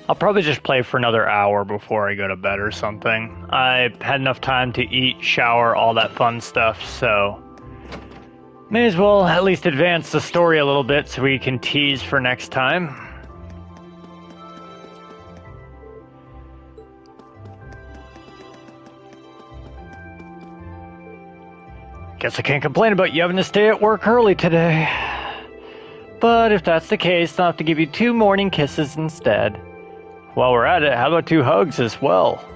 I'll probably just play for another hour before I go to bed or something. I had enough time to eat, shower, all that fun stuff, so may as well at least advance the story a little bit so we can tease for next time. Guess I can't complain about you having to stay at work early today. But if that's the case, I'll have to give you 2 morning kisses instead. While we're at it, how about 2 hugs as well?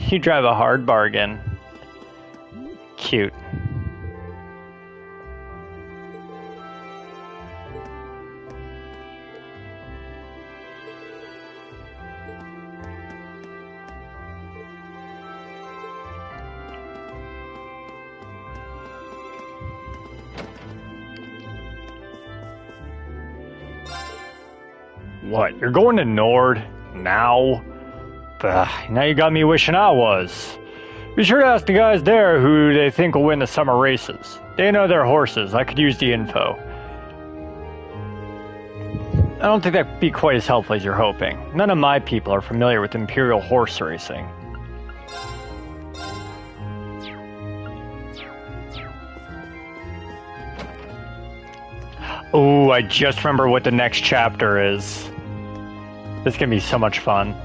You drive a hard bargain. Cute. What, you're going to Nord? Now? Now you got me wishing I was. Be sure to ask the guys there who they think will win the summer races. They know their horses. I could use the info. I don't think that'd be quite as helpful as you're hoping. None of my people are familiar with Imperial horse racing. Oh, I just remember what the next chapter is. This is gonna be so much fun.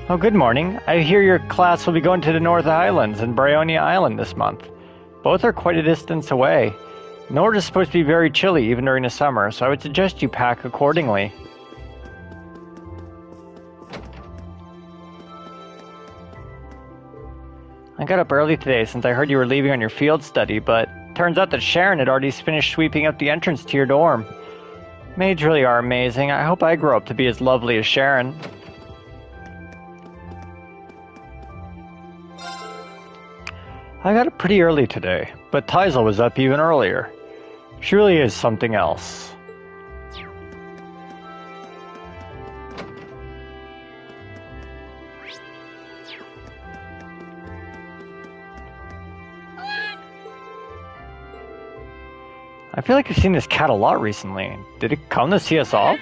Oh, good morning. I hear your class will be going to the North Islands and Bryonia Island this month. Both are quite a distance away. Nord is supposed to be very chilly even during the summer, so I would suggest you pack accordingly. I got up early today since I heard you were leaving on your field study, but turns out that Sharon had already finished sweeping up the entrance to your dorm. Maids really are amazing. I hope I grow up to be as lovely as Sharon. I got up pretty early today, but Teisel was up even earlier. She really is something else. I feel like I've seen this cat a lot recently. Did it come to see us off?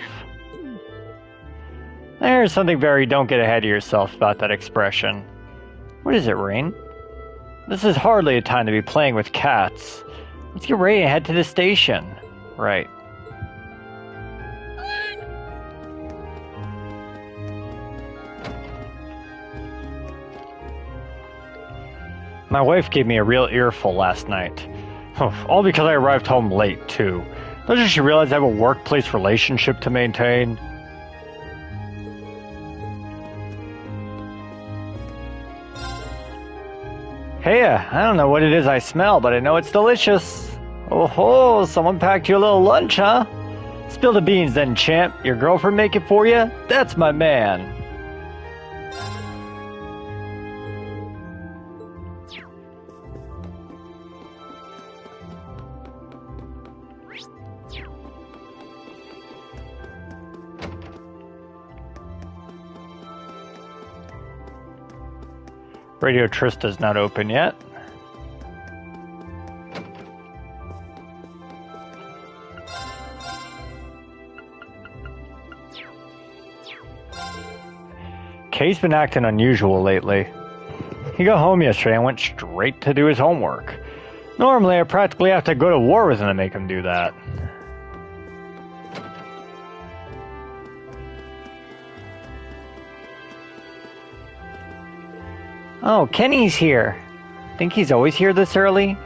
There's something very don't get ahead of yourself about that expression. What is it, Rain? This is hardly a time to be playing with cats. Let's get ready and head to the station. Right. My wife gave me a real earful last night. All because I arrived home late, too. Doesn't she realize I have a workplace relationship to maintain? Hey, I don't know what it is I smell, but I know it's delicious. Oh ho, someone packed you a little lunch, huh? Spill the beans then, champ. Your girlfriend make it for you? That's my man. Radio Trista's not open yet. Kay's been acting unusual lately. He got home yesterday and went straight to do his homework. Normally, I practically have to go to war with him to make him do that. Oh, Kenny's here. Think he's always here this early?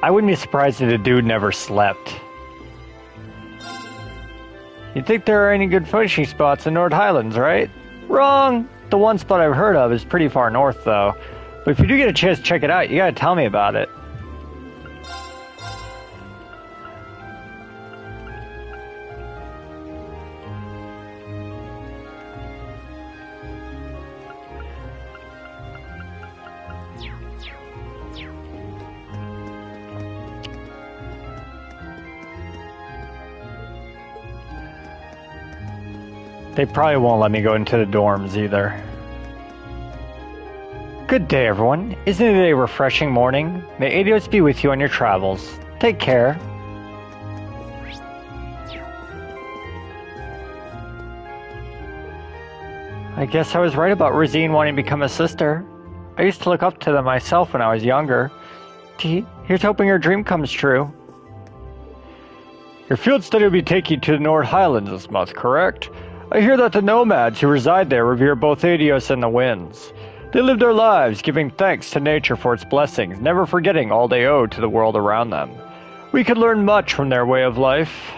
I wouldn't be surprised if the dude never slept. You'd think there are any good fishing spots in North Highlands, right? Wrong! The one spot I've heard of is pretty far north, though. But if you do get a chance to check it out, you gotta tell me about it. They probably won't let me go into the dorms either. Good day, everyone. Isn't it a refreshing morning? May Adios be with you on your travels. Take care. I guess I was right about Rosine wanting to become a sister. I used to look up to them myself when I was younger. Gee, here's hoping your dream comes true. Your field study will be taking you to the Nord Highlands this month, correct? I hear that the nomads who reside there revere both Adios and the winds. They live their lives giving thanks to nature for its blessings, never forgetting all they owe to the world around them. We could learn much from their way of life.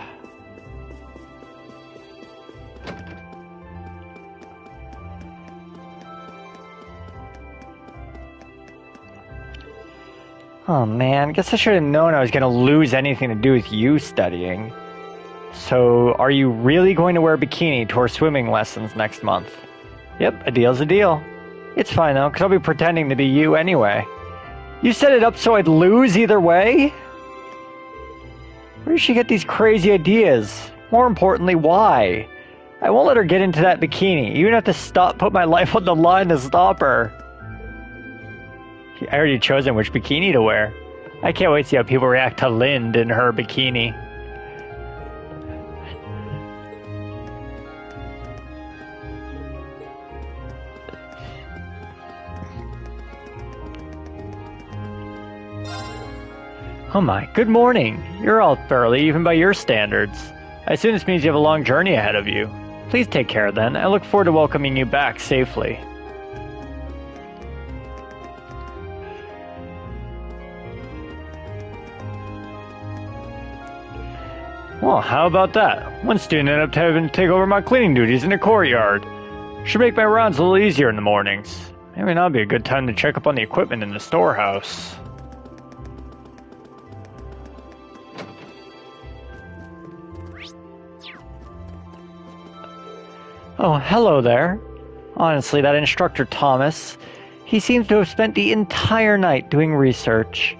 Oh man, guess I should have known I was going to lose anything to do with you studying. So, are you really going to wear a bikini to our swimming lessons next month? Yep, a deal's a deal. It's fine though, because I'll be pretending to be you anyway. You set it up so I'd lose either way? Where does she get these crazy ideas? More importantly, why? I won't let her get into that bikini, even have to put my life on the line to stop her. I already chosen which bikini to wear. I can't wait to see how people react to Lind in her bikini. Oh my, good morning. You're all early, even by your standards. I assume this means you have a long journey ahead of you. Please take care then. I look forward to welcoming you back safely. Well, how about that? One student ended up having to take over my cleaning duties in the courtyard. Should make my rounds a little easier in the mornings. Maybe now would be a good time to check up on the equipment in the storehouse. Oh, hello there. Honestly, that instructor Thomas, he seems to have spent the entire night doing research.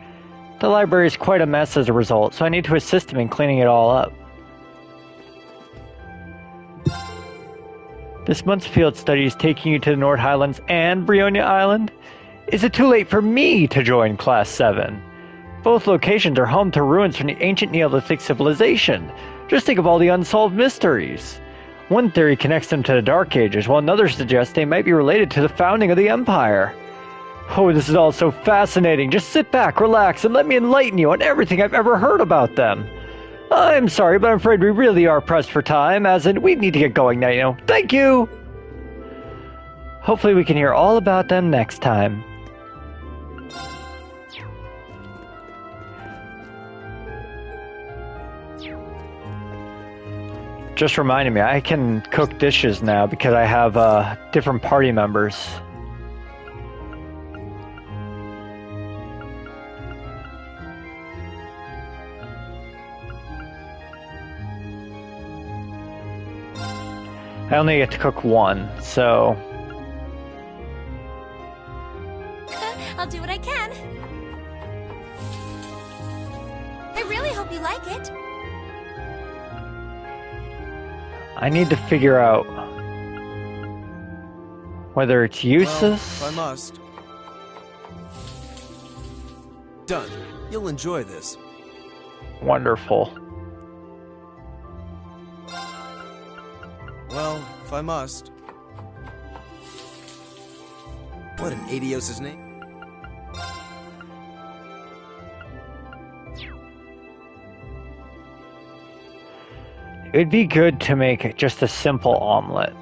The library is quite a mess as a result, so I need to assist him in cleaning it all up. This month's field study is taking you to the Nord Highlands and Brionia Island. Is it too late for me to join Class 7? Both locations are home to ruins from the ancient Neolithic civilization. Just think of all the unsolved mysteries. One theory connects them to the Dark Ages, while another suggests they might be related to the founding of the Empire. Oh, this is all so fascinating. Just sit back, relax, and let me enlighten you on everything I've ever heard about them. I'm sorry, but I'm afraid we really are pressed for time, as in we need to get going now, you know. Thank you! Hopefully we can hear all about them next time. Just reminded me, I can cook dishes now because I have different party members. I only get to cook one, so... I'll do what I can. I really hope you like it. I need to figure out whether it's useless. Well, if I must. Done. You'll enjoy this. Wonderful. Well, if I must. What in Adios' name? It'd be good to make just a simple omelet.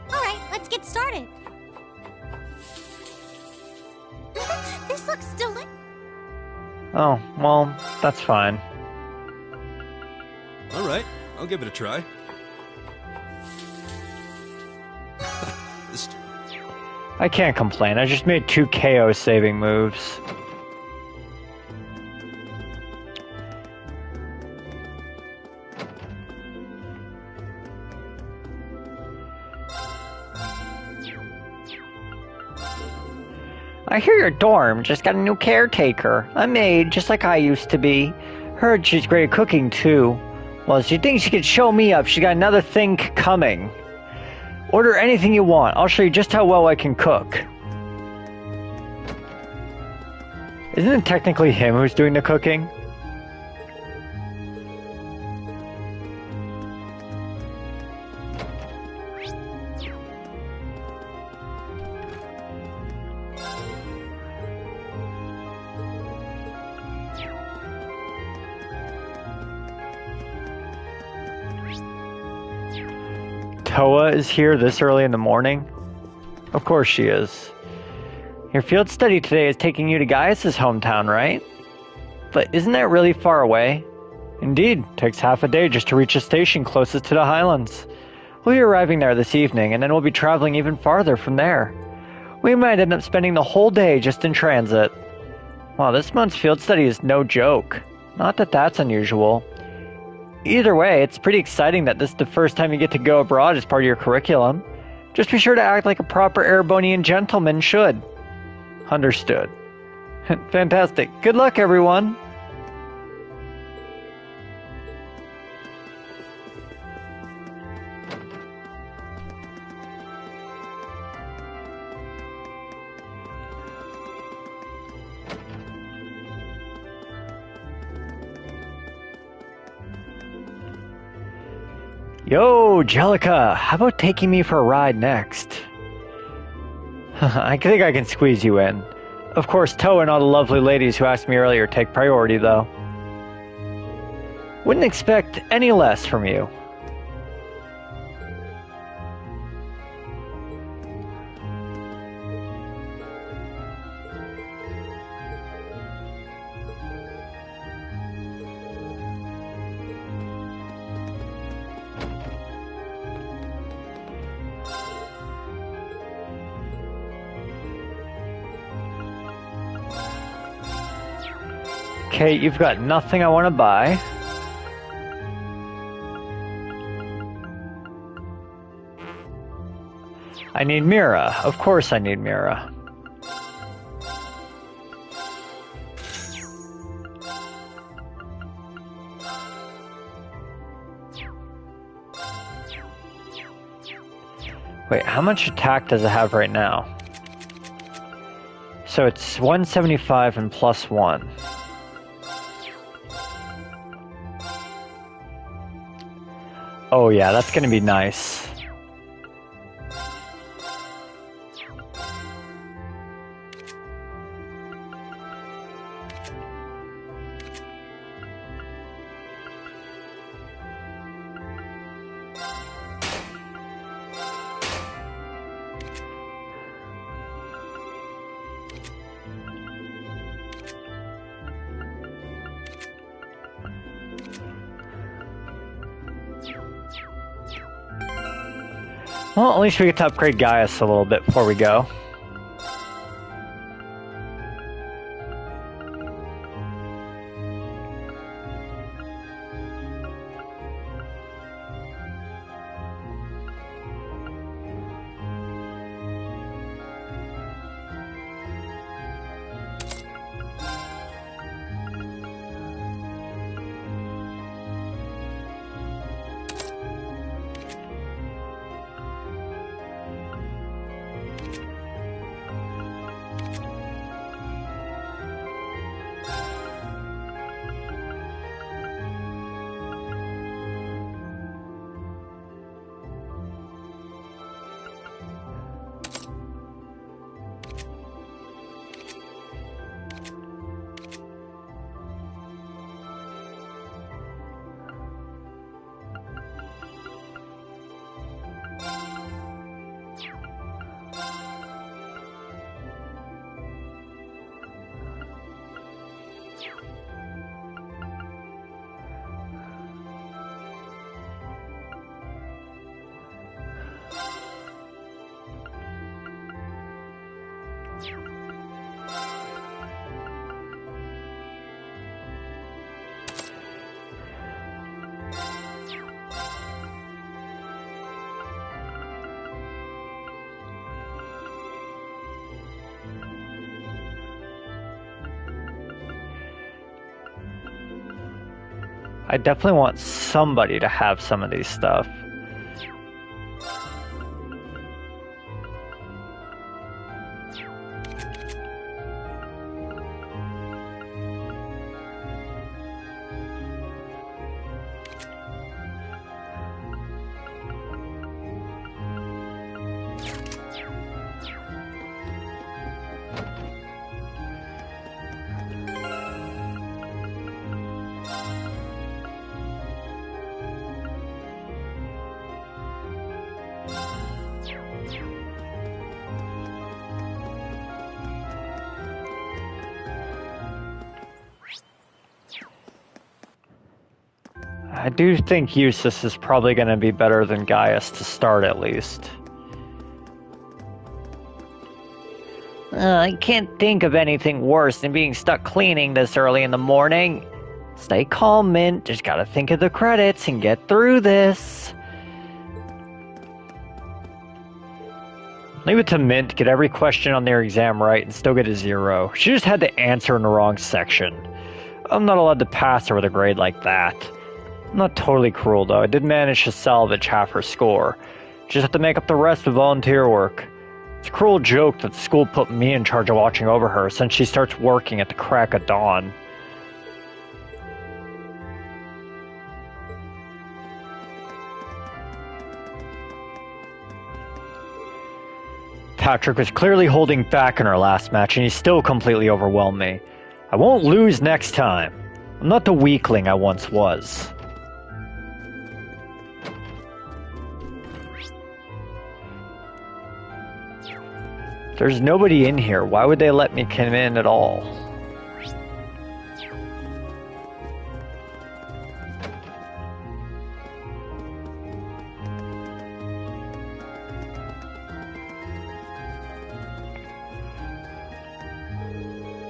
Alright, let's get started. This looks delicious. Oh, well, that's fine. Alright, I'll give it a try. I can't complain. I just made 2 KO saving moves. I hear your dorm just got a new caretaker. A maid, just like I used to be. Heard she's great at cooking, too. Well, she thinks she could show me up. She's got another thing coming. Order anything you want. I'll show you just how well I can cook. Isn't it technically him who's doing the cooking? Toa is here this early in the morning? Of course she is. Your field study today is taking you to Gaius' hometown, right? But isn't that really far away? Indeed, takes half a day just to reach a station closest to the Highlands. We'll be arriving there this evening, and then we'll be traveling even farther from there. We might end up spending the whole day just in transit. Wow, this month's field study is no joke. Not that that's unusual. Either way, it's pretty exciting that this is the first time you get to go abroad as part of your curriculum. Just be sure to act like a proper Erebonian gentleman should. Understood. Fantastic. Good luck, everyone. Yo, Jellica, how about taking me for a ride next? I think I can squeeze you in. Of course, Toa and all the lovely ladies who asked me earlier take priority, though. Wouldn't expect any less from you. Okay, you've got nothing I want to buy. I need Mira. Of course I need Mira. Wait, how much attack does it have right now? So it's 175 and +1. Oh yeah, that's gonna be nice. Well, at least we get to upgrade Gaius a little bit before we go. I definitely want somebody to have some of these stuff. I do think Eustace is probably going to be better than Gaius to start, at least. I can't think of anything worse than being stuck cleaning this early in the morning. Stay calm, Mint. Just gotta think of the credits and get through this. Leave it to Mint to get every question on their exam right and still get a 0. She just had to answer in the wrong section. I'm not allowed to pass her with a grade like that. I'm not totally cruel, though. I did manage to salvage half her score. Just have to make up the rest with volunteer work. It's a cruel joke that the school put me in charge of watching over her since she starts working at the crack of dawn. Patrick was clearly holding back in our last match, and he still completely overwhelmed me. I won't lose next time. I'm not the weakling I once was. There's nobody in here. Why would they let me come in at all?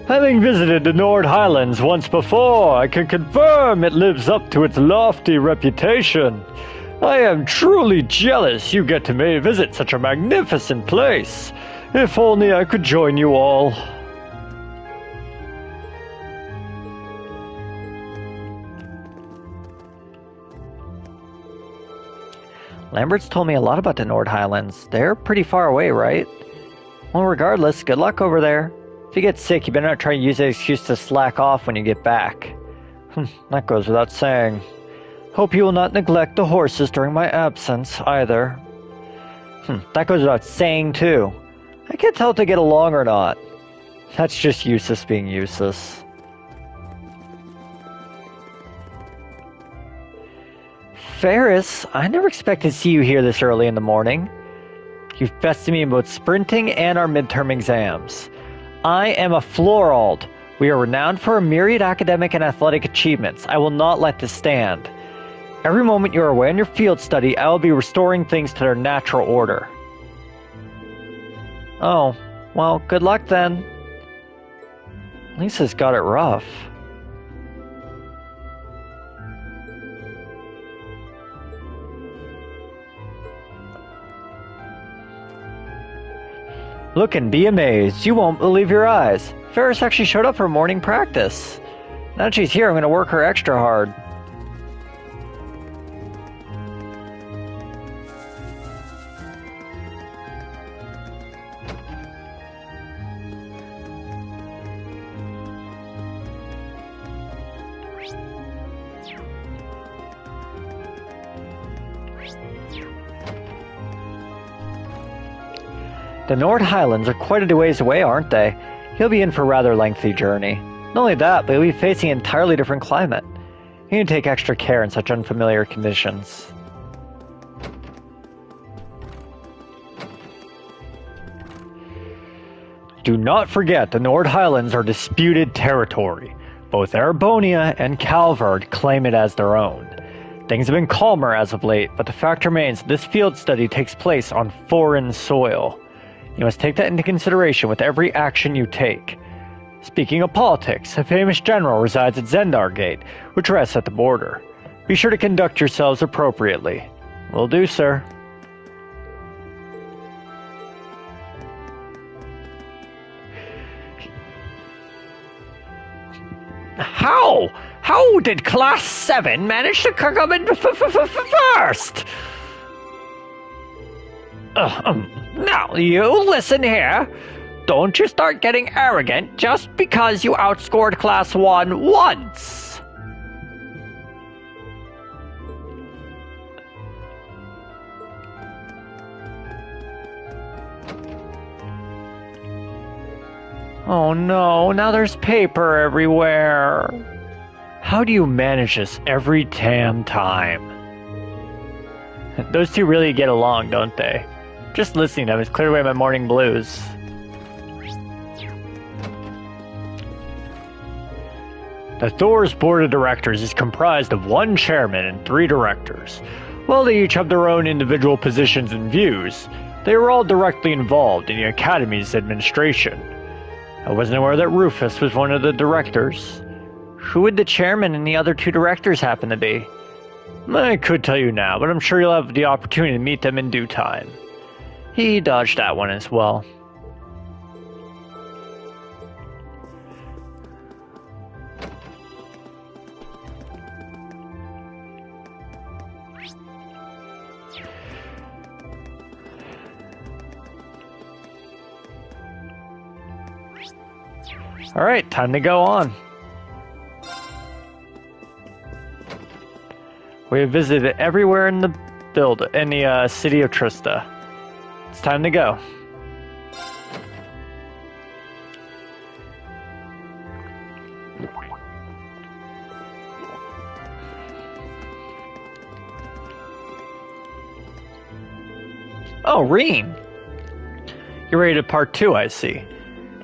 Having visited the Nord Highlands once before, I can confirm it lives up to its lofty reputation. I am truly jealous you get to visit such a magnificent place. If only I could join you all. Lambert's told me a lot about the Nord Highlands. They're pretty far away, right? Well, regardless, good luck over there. If you get sick, you better not try to use that excuse to slack off when you get back. That goes without saying. Hope you will not neglect the horses during my absence, either. That goes without saying, too. I can't tell if they get along or not. That's just Eustace being Eustace. Ferris, I never expected to see you here this early in the morning. You've bested me in both sprinting and our midterm exams. I am a Florald. We are renowned for our myriad academic and athletic achievements. I will not let this stand. Every moment you are away on your field study, I will be restoring things to their natural order. Oh, well, good luck then. Lisa's got it rough. Look and be amazed. You won't believe your eyes. Ferris actually showed up for morning practice. Now that she's here, I'm going to work her extra hard. The Nord Highlands are quite a ways away, aren't they? He'll be in for a rather lengthy journey. Not only that, but he'll be facing an entirely different climate. You need to take extra care in such unfamiliar conditions. Do not forget the Nord Highlands are disputed territory. Both Erebonia and Calvard claim it as their own. Things have been calmer as of late, but the fact remains this field study takes place on foreign soil. You must take that into consideration with every action you take. Speaking of politics, a famous general resides at Zendar Gate, which rests at the border. Be sure to conduct yourselves appropriately. Will do, sir. How did Class 7 manage to come in first? Now, you listen here. Don't you start getting arrogant just because you outscored Class 1 once. Oh no, now there's paper everywhere. How do you manage this every damn time? Those two really get along, don't they? Just listening to them has cleared away my morning blues. The Thor's board of directors is comprised of one chairman and 3 directors. While they each have their own individual positions and views, they are all directly involved in the Academy's administration. I wasn't aware that Rufus was one of the directors. Who would the chairman and the other 2 directors happen to be? I could tell you now, but I'm sure you'll have the opportunity to meet them in due time. He dodged that one as well. Alright, time to go on. We have visited everywhere in the city of Trista. It's time to go. Oh, Reen! You're ready to part 2, I see.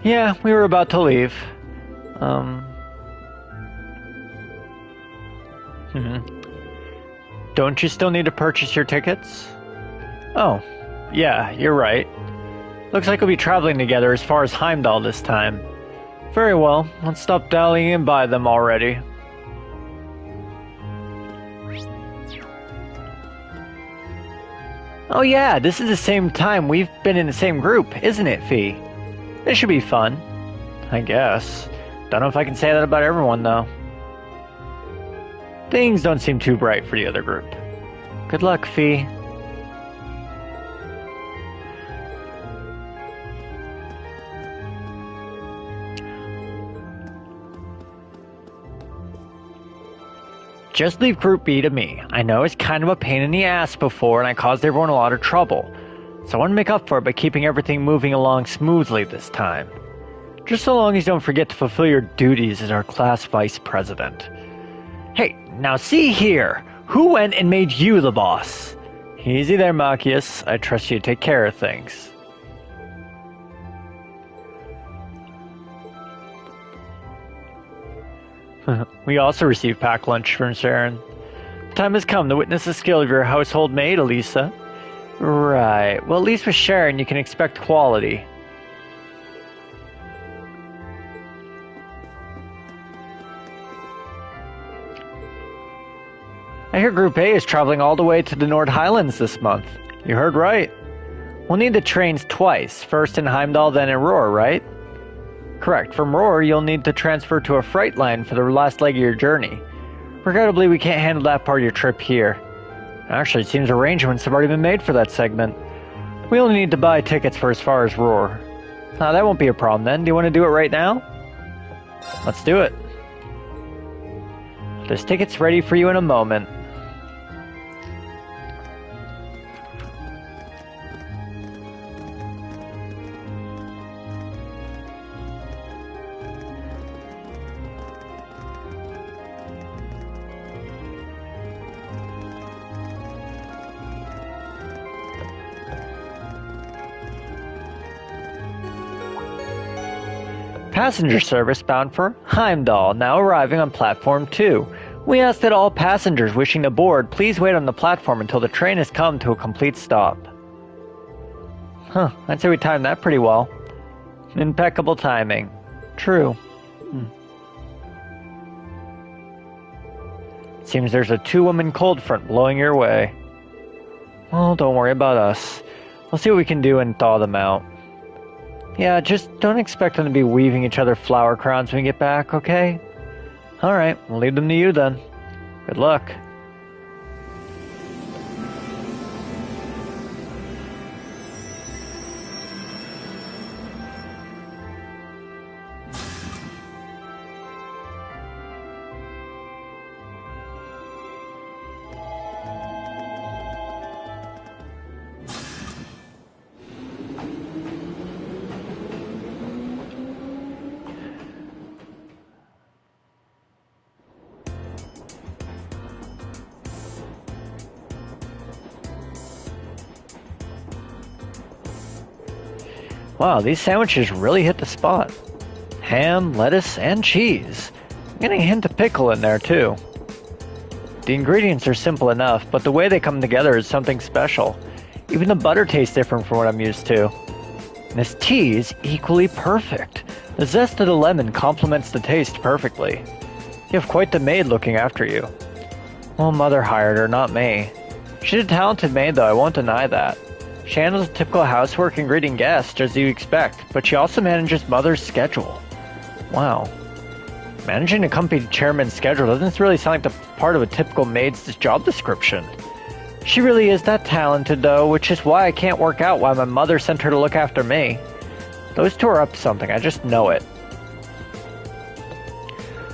Yeah, we were about to leave. Don't you still need to purchase your tickets? Oh, yeah, you're right. Looks like we'll be traveling together as far as Heimdall this time. Very well, let's stop dallying and buy them already. Oh yeah, this is the same time we've been in the same group, isn't it, Fee? This should be fun. I guess. Don't know if I can say that about everyone, though. Things don't seem too bright for the other group. Good luck, Fee. Just leave Group B to me. I know it's kind of a pain in the ass before, and I caused everyone a lot of trouble. So I want to make up for it by keeping everything moving along smoothly this time. Just so long as you don't forget to fulfill your duties as our class vice president. Hey, now see here! Who went and made you the boss? Easy there, Machias. I trust you to take care of things. We also received packed lunch from Sharon. The time has come to witness the skill of your household maid, Elisa. Right. Well, at least with Sharon, you can expect quality. I hear Group A is traveling all the way to the Nord Highlands this month. You heard right. We'll need the trains twice, first in Heimdall, then in Roar, right? Correct. From Roar, you'll need to transfer to a freight line for the last leg of your journey. Regrettably, we can't handle that part of your trip here. Actually, it seems arrangements have already been made for that segment. We only need to buy tickets for as far as Roar. Now, that won't be a problem then. Do you want to do it right now? Let's do it. There's tickets ready for you in a moment. Passenger service bound for Heimdall, now arriving on platform 2. We ask that all passengers wishing to board please wait on the platform until the train has come to a complete stop. Huh, I'd say we timed that pretty well. Impeccable timing. True. Seems there's a two-woman cold front blowing your way. Well, don't worry about us. We'll see what we can do and thaw them out. Yeah, just don't expect them to be weaving each other flower crowns when we get back, okay? Alright, we'll leave them to you then. Good luck. Wow, these sandwiches really hit the spot. Ham, lettuce, and cheese. I'm getting a hint of pickle in there too. The ingredients are simple enough, but the way they come together is something special. Even the butter tastes different from what I'm used to. And this tea is equally perfect. The zest of the lemon complements the taste perfectly. You have quite the maid looking after you. Well, Mother hired her, not me. She's a talented maid though, I won't deny that. She handles typical housework and greeting guests, as you expect, but she also manages Mother's schedule. Wow. Managing a company chairman's schedule doesn't really sound like the part of a typical maid's job description. She really is that talented, though, which is why I can't work out why my mother sent her to look after me. Those two are up to something, I just know it.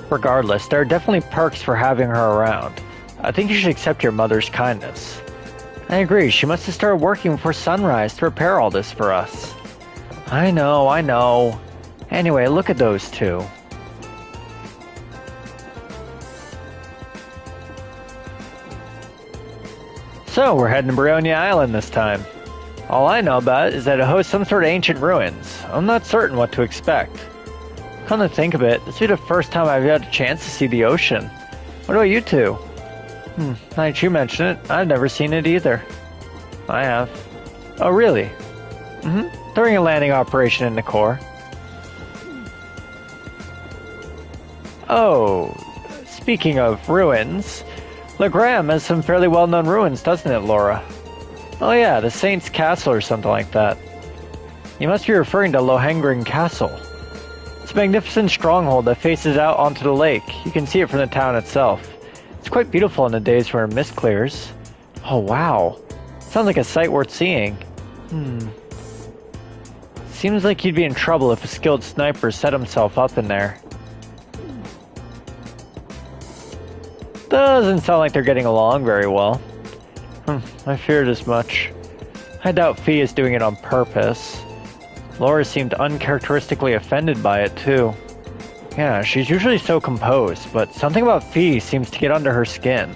Regardless, there are definitely perks for having her around. I think you should accept your mother's kindness. I agree, she must have started working before sunrise to prepare all this for us. I know. Anyway, look at those two. So, we're heading to Brionia Island this time. All I know about it is that it hosts some sort of ancient ruins. I'm not certain what to expect. Come to think of it, this will be the first time I've had a chance to see the ocean. What about you two? Now that you mention it, I've never seen it either. I have. Oh, really? During a landing operation in the core. Oh, speaking of ruins, Legram has some fairly well-known ruins, doesn't it, Laura? Oh yeah, the Saint's Castle or something like that. You must be referring to Lohengrin Castle. It's a magnificent stronghold that faces out onto the lake. You can see it from the town itself. It's quite beautiful in the days where mist clears. Oh wow, sounds like a sight worth seeing. Seems like you'd be in trouble if a skilled sniper set himself up in there. Doesn't sound like they're getting along very well. I feared as much. I doubt Fee is doing it on purpose. Laura seemed uncharacteristically offended by it too. Yeah, she's usually so composed, but something about Fee seems to get under her skin.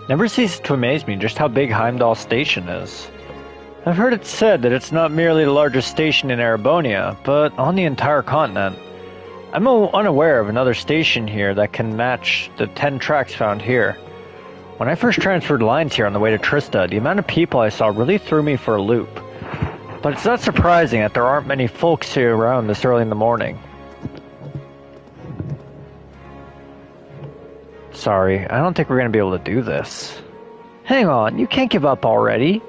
Never ceases to amaze me just how big Heimdall Station is. I've heard it said that it's not merely the largest station in Erebonia, but on the entire continent. I'm unaware of another station here that can match the 10 tracks found here. When I first transferred lines here on the way to Trista, the amount of people I saw really threw me for a loop. But it's not surprising that there aren't many folks here around this early in the morning. Sorry, I don't think we're going to be able to do this. Hang on, you can't give up already.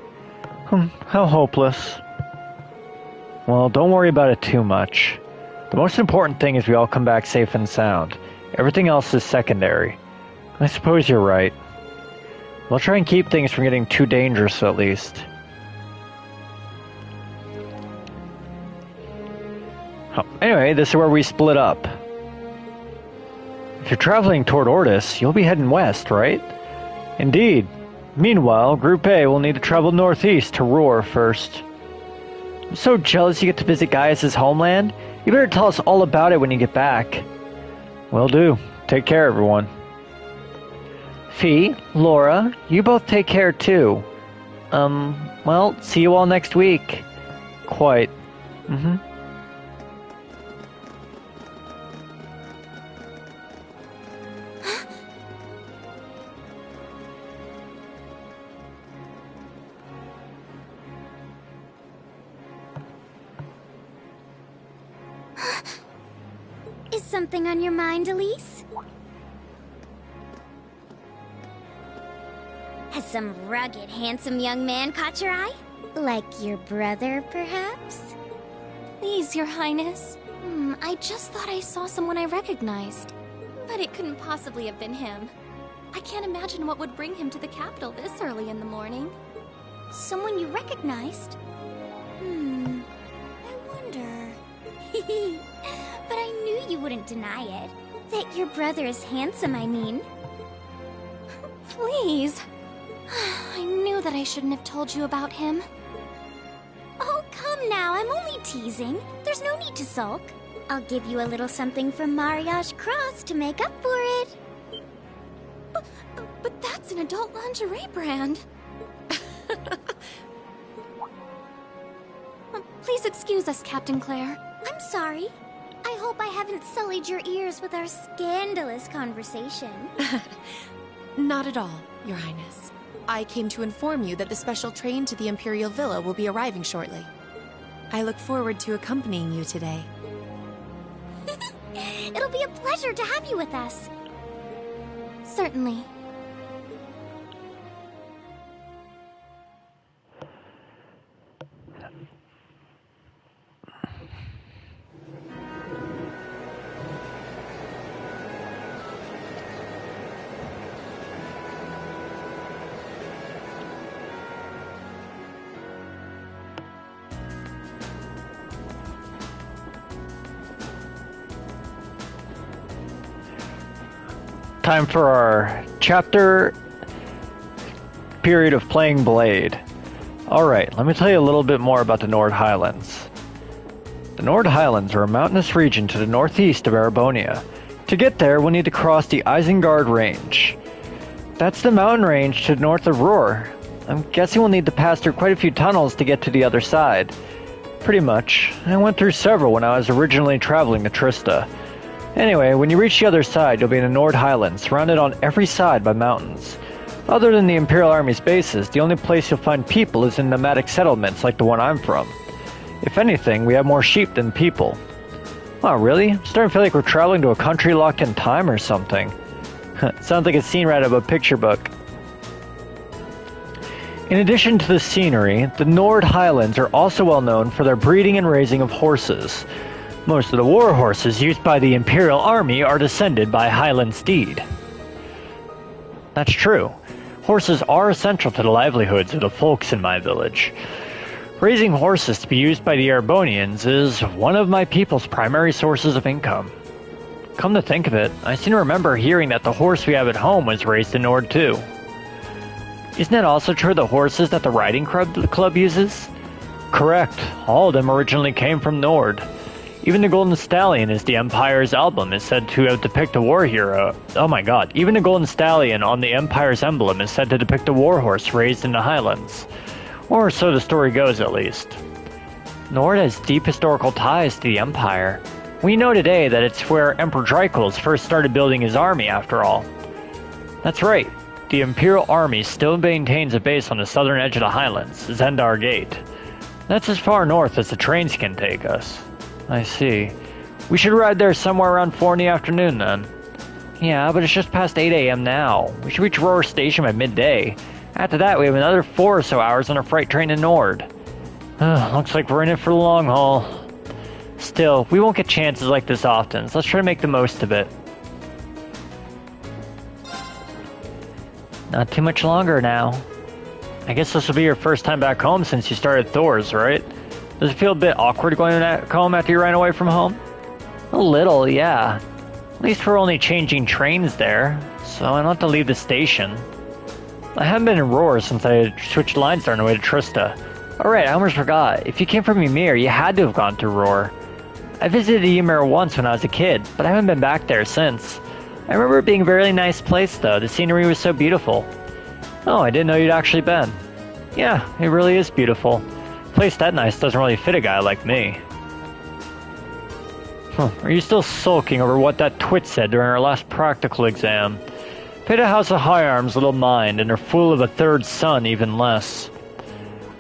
How hopeless. Well, don't worry about it too much. The most important thing is we all come back safe and sound. Everything else is secondary. I suppose you're right. We'll try and keep things from getting too dangerous at least. Oh, anyway, this is where we split up. If you're traveling toward Ordis, you'll be heading west, right? Indeed. Meanwhile, Group A will need to travel northeast to Roar first. I'm so jealous you get to visit Gaius' homeland. You better tell us all about it when you get back. Will do. Take care, everyone. Fee, Laura, you both take care too. Well, see you all next week. Quite. Is something on your mind, Elise? Has some rugged, handsome young man caught your eye? Like your brother, perhaps? Please, Your Highness. I just thought I saw someone I recognized. But it couldn't possibly have been him. I can't imagine what would bring him to the capital this early in the morning. Someone you recognized? I wonder. But I knew you wouldn't deny it. That your brother is handsome, I mean. Please. I knew that I shouldn't have told you about him. Oh, come now, I'm only teasing. There's no need to sulk. I'll give you a little something from Mariage Cross to make up for it. But that's an adult lingerie brand. Please excuse us, Captain Claire. I'm sorry. I hope I haven't sullied your ears with our scandalous conversation. Not at all, Your Highness. I came to inform you that the special train to the Imperial Villa will be arriving shortly. I look forward to accompanying you today. It'll be a pleasure to have you with us. Certainly. Time for our chapter period of playing Blade. Alright, let me tell you a little bit more about the Nord Highlands. The Nord Highlands are a mountainous region to the northeast of Erebonia. To get there, we'll need to cross the Isengard Range. That's the mountain range to the north of Roar. I'm guessing we'll need to pass through quite a few tunnels to get to the other side. Pretty much. I went through several when I was originally traveling to Trista. Anyway, when you reach the other side, you'll be in the Nord Highlands, surrounded on every side by mountains. Other than the Imperial Army's bases, the only place you'll find people is in nomadic settlements like the one I'm from. If anything, we have more sheep than people. Oh, really? I'm starting to feel like we're traveling to a country locked in time or something. Sounds like a scene right out of a picture book. In addition to the scenery, the Nord Highlands are also well known for their breeding and raising of horses. Most of the war horses used by the Imperial Army are descended by Highland Steed. That's true. Horses are essential to the livelihoods of the folks in my village. Raising horses to be used by the Erebonians is one of my people's primary sources of income. Come to think of it, I seem to remember hearing that the horse we have at home was raised in Nord too. Isn't that also true of the horses that the riding club uses? Correct, all of them originally came from Nord. Even the Golden Stallion is the Empire's emblem is said to have depict a war hero. Oh my god, even the Golden Stallion on the Empire's emblem is said to depict a war horse raised in the Highlands. Or so the story goes, at least. Nord has deep historical ties to the Empire. We know today that it's where Emperor Drykuls first started building his army, after all. That's right, the Imperial Army still maintains a base on the southern edge of the Highlands, Zendar Gate. That's as far north as the trains can take us. I see. We should ride there somewhere around 4 in the afternoon, then. Yeah, but it's just past 8 a.m. now. We should reach Roar Station by midday. After that, we have another 4 or so hours on a freight train to Nord. Looks like we're in it for the long haul. Still, we won't get chances like this often, so let's try to make the most of it. Not too much longer now. I guess this will be your first time back home since you started Thor's, right? Does it feel a bit awkward going back home after you ran away from home? A little, yeah. At least we're only changing trains there, so I don't have to leave the station. I haven't been in Roar since I switched lines there on the way to Trista. Alright, I almost forgot. If you came from Ymir, you had to have gone through Roar. I visited Ymir once when I was a kid, but I haven't been back there since. I remember it being a very nice place though, the scenery was so beautiful. Oh, I didn't know you'd actually been. Yeah, it really is beautiful. A place that nice doesn't really fit a guy like me. Are you still sulking over what that twit said during our last practical exam? Paid a house of high arms little mind, and her fool of a third son even less.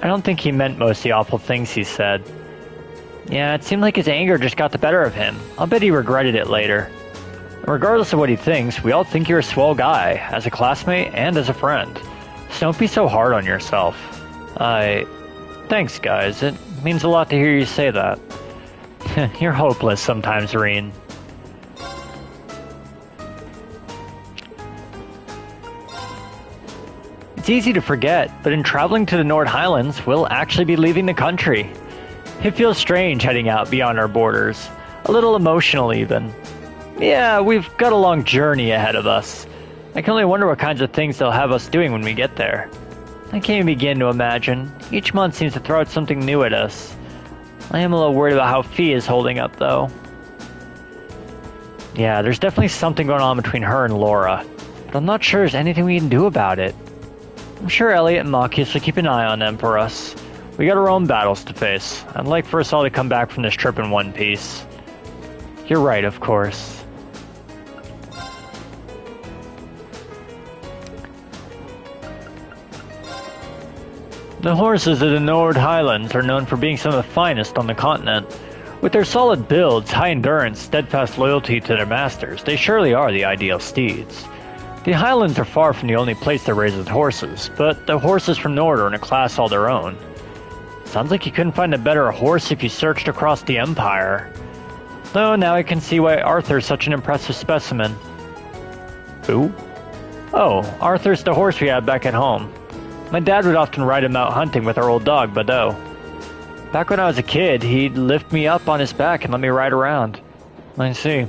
I don't think he meant most of the awful things he said. Yeah, it seemed like his anger just got the better of him. I'll bet he regretted it later. Regardless of what he thinks, we all think you're a swell guy, as a classmate and as a friend. So don't be so hard on yourself. Thanks, guys. It means a lot to hear you say that. You're hopeless sometimes, Reen. It's easy to forget, but in traveling to the Nord Highlands, we'll actually be leaving the country. It feels strange heading out beyond our borders. A little emotional, even. Yeah, we've got a long journey ahead of us. I can only wonder what kinds of things they'll have us doing when we get there. I can't even begin to imagine. Each month seems to throw out something new at us. I am a little worried about how Fee is holding up, though. Yeah, there's definitely something going on between her and Laura, but I'm not sure there's anything we can do about it. I'm sure Elliot and Machias will keep an eye on them for us. We got our own battles to face. I'd like for us all to come back from this trip in one piece. You're right, of course. The horses of the Nord Highlands are known for being some of the finest on the continent. With their solid builds, high endurance, steadfast loyalty to their masters, they surely are the ideal steeds. The Highlands are far from the only place that raises horses, but the horses from Nord are in a class all their own. Sounds like you couldn't find a better horse if you searched across the Empire. Though now I can see why Arthur's such an impressive specimen. Who? Oh, Arthur's the horse we had back at home. My dad would often ride him out hunting with our old dog, Badeau. Back when I was a kid, he'd lift me up on his back and let me ride around. I see.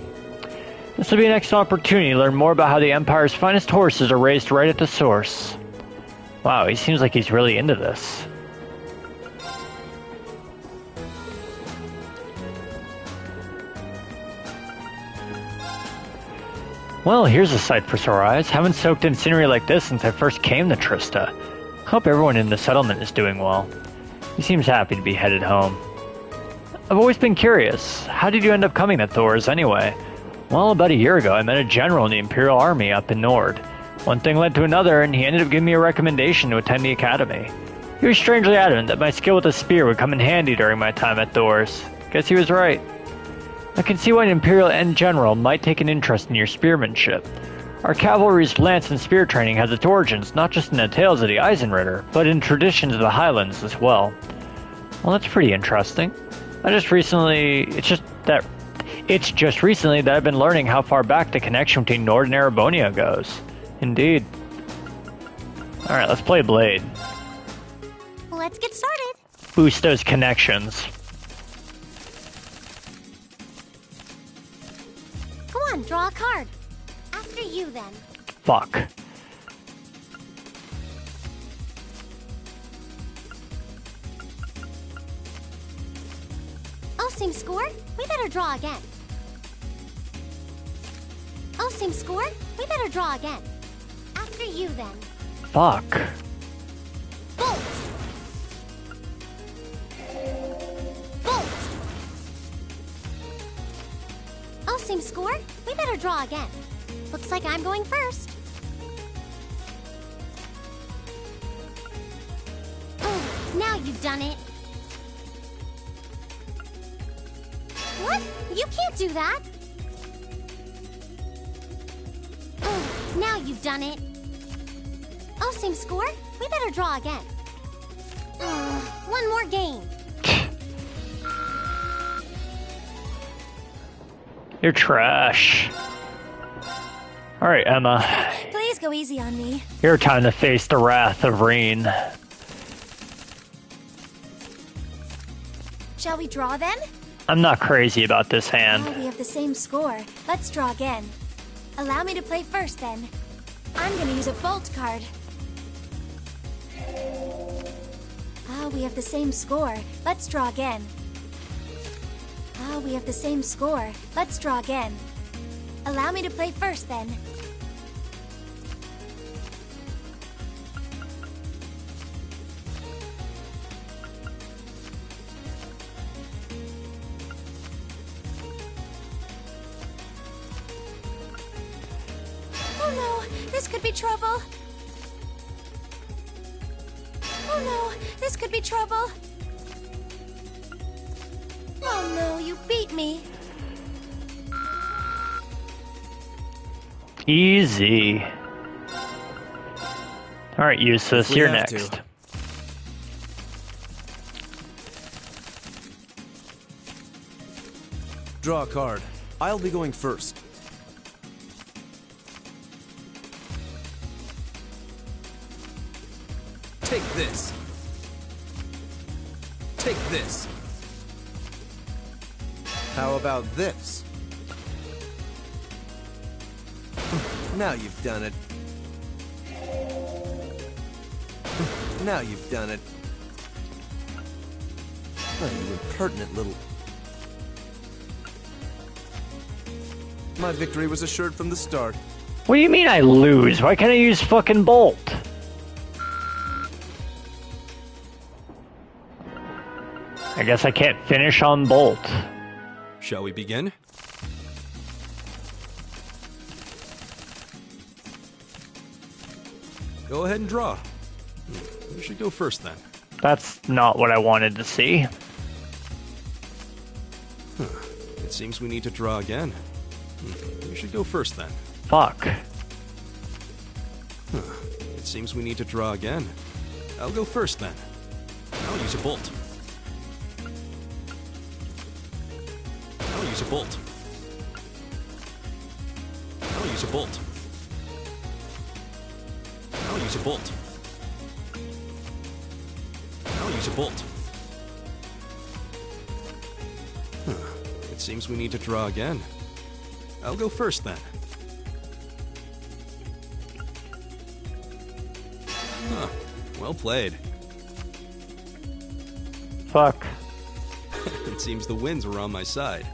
This will be an excellent opportunity to learn more about how the Empire's finest horses are raised right at the source. Wow, he seems like he's really into this. Well, here's a sight for sore eyes. Haven't soaked in scenery like this since I first came to Trista. Hope everyone in the settlement is doing well. He seems happy to be headed home. I've always been curious. How did you end up coming to Thor's anyway? Well, about a year ago, I met a general in the Imperial Army up in Nord. One thing led to another, and he ended up giving me a recommendation to attend the academy. He was strangely adamant that my skill with the spear would come in handy during my time at Thor's. Guess he was right. I can see why an Imperial general might take an interest in your spearmanship. Our cavalry's lance and spear training has its origins not just in the tales of the Eisenritter, but in traditions of the Highlands as well. Well, that's pretty interesting. It's just recently that I've been learning how far back the connection between Nord and Erebonia goes. Indeed. Alright, let's play Blade. Let's get started. Boost those connections. Come on, draw a card. After you, then. Fuck. Osim score? We better draw again. Osim score? We better draw again. After you, then. Fuck. Bolt! Bolt! Osim score? We better draw again. Looks like I'm going first. Oh, now you've done it. What? You can't do that. Oh, now you've done it. Oh, same score? We better draw again. One more game. You're trash. Alright, Emma. Please go easy on me. Your time to face the wrath of Reen. Shall we draw then? I'm not crazy about this hand. Oh, we have the same score. Let's draw again. Allow me to play first then. I'm gonna use a Bolt card. Ah, we have the same score. Let's draw again. Ah, we have the same score. Let's draw again. Allow me to play first then. Oh no, this could be trouble. Oh no, this could be trouble. Oh no, you beat me. Easy. Alright, Eustace, If we you're have to. next. Draw a card. I'll be going first. Take this. Take this. How about this? Now you've done it. Now you've done it. Oh, you impertinent little... My victory was assured from the start. What do you mean I lose? Why can't I use fucking Bolt? I guess I can't finish on Bolt. Shall we begin? Go ahead and draw. You should go first then. That's not what I wanted to see. It seems we need to draw again. You should go first then. Fuck. It seems we need to draw again. I'll go first then. I'll use a bolt. I'll use a bolt. I'll use a bolt. I'll use a bolt. I'll use a bolt. It seems we need to draw again. I'll go first then. Huh. Well played. Fuck. It seems the winds were on my side.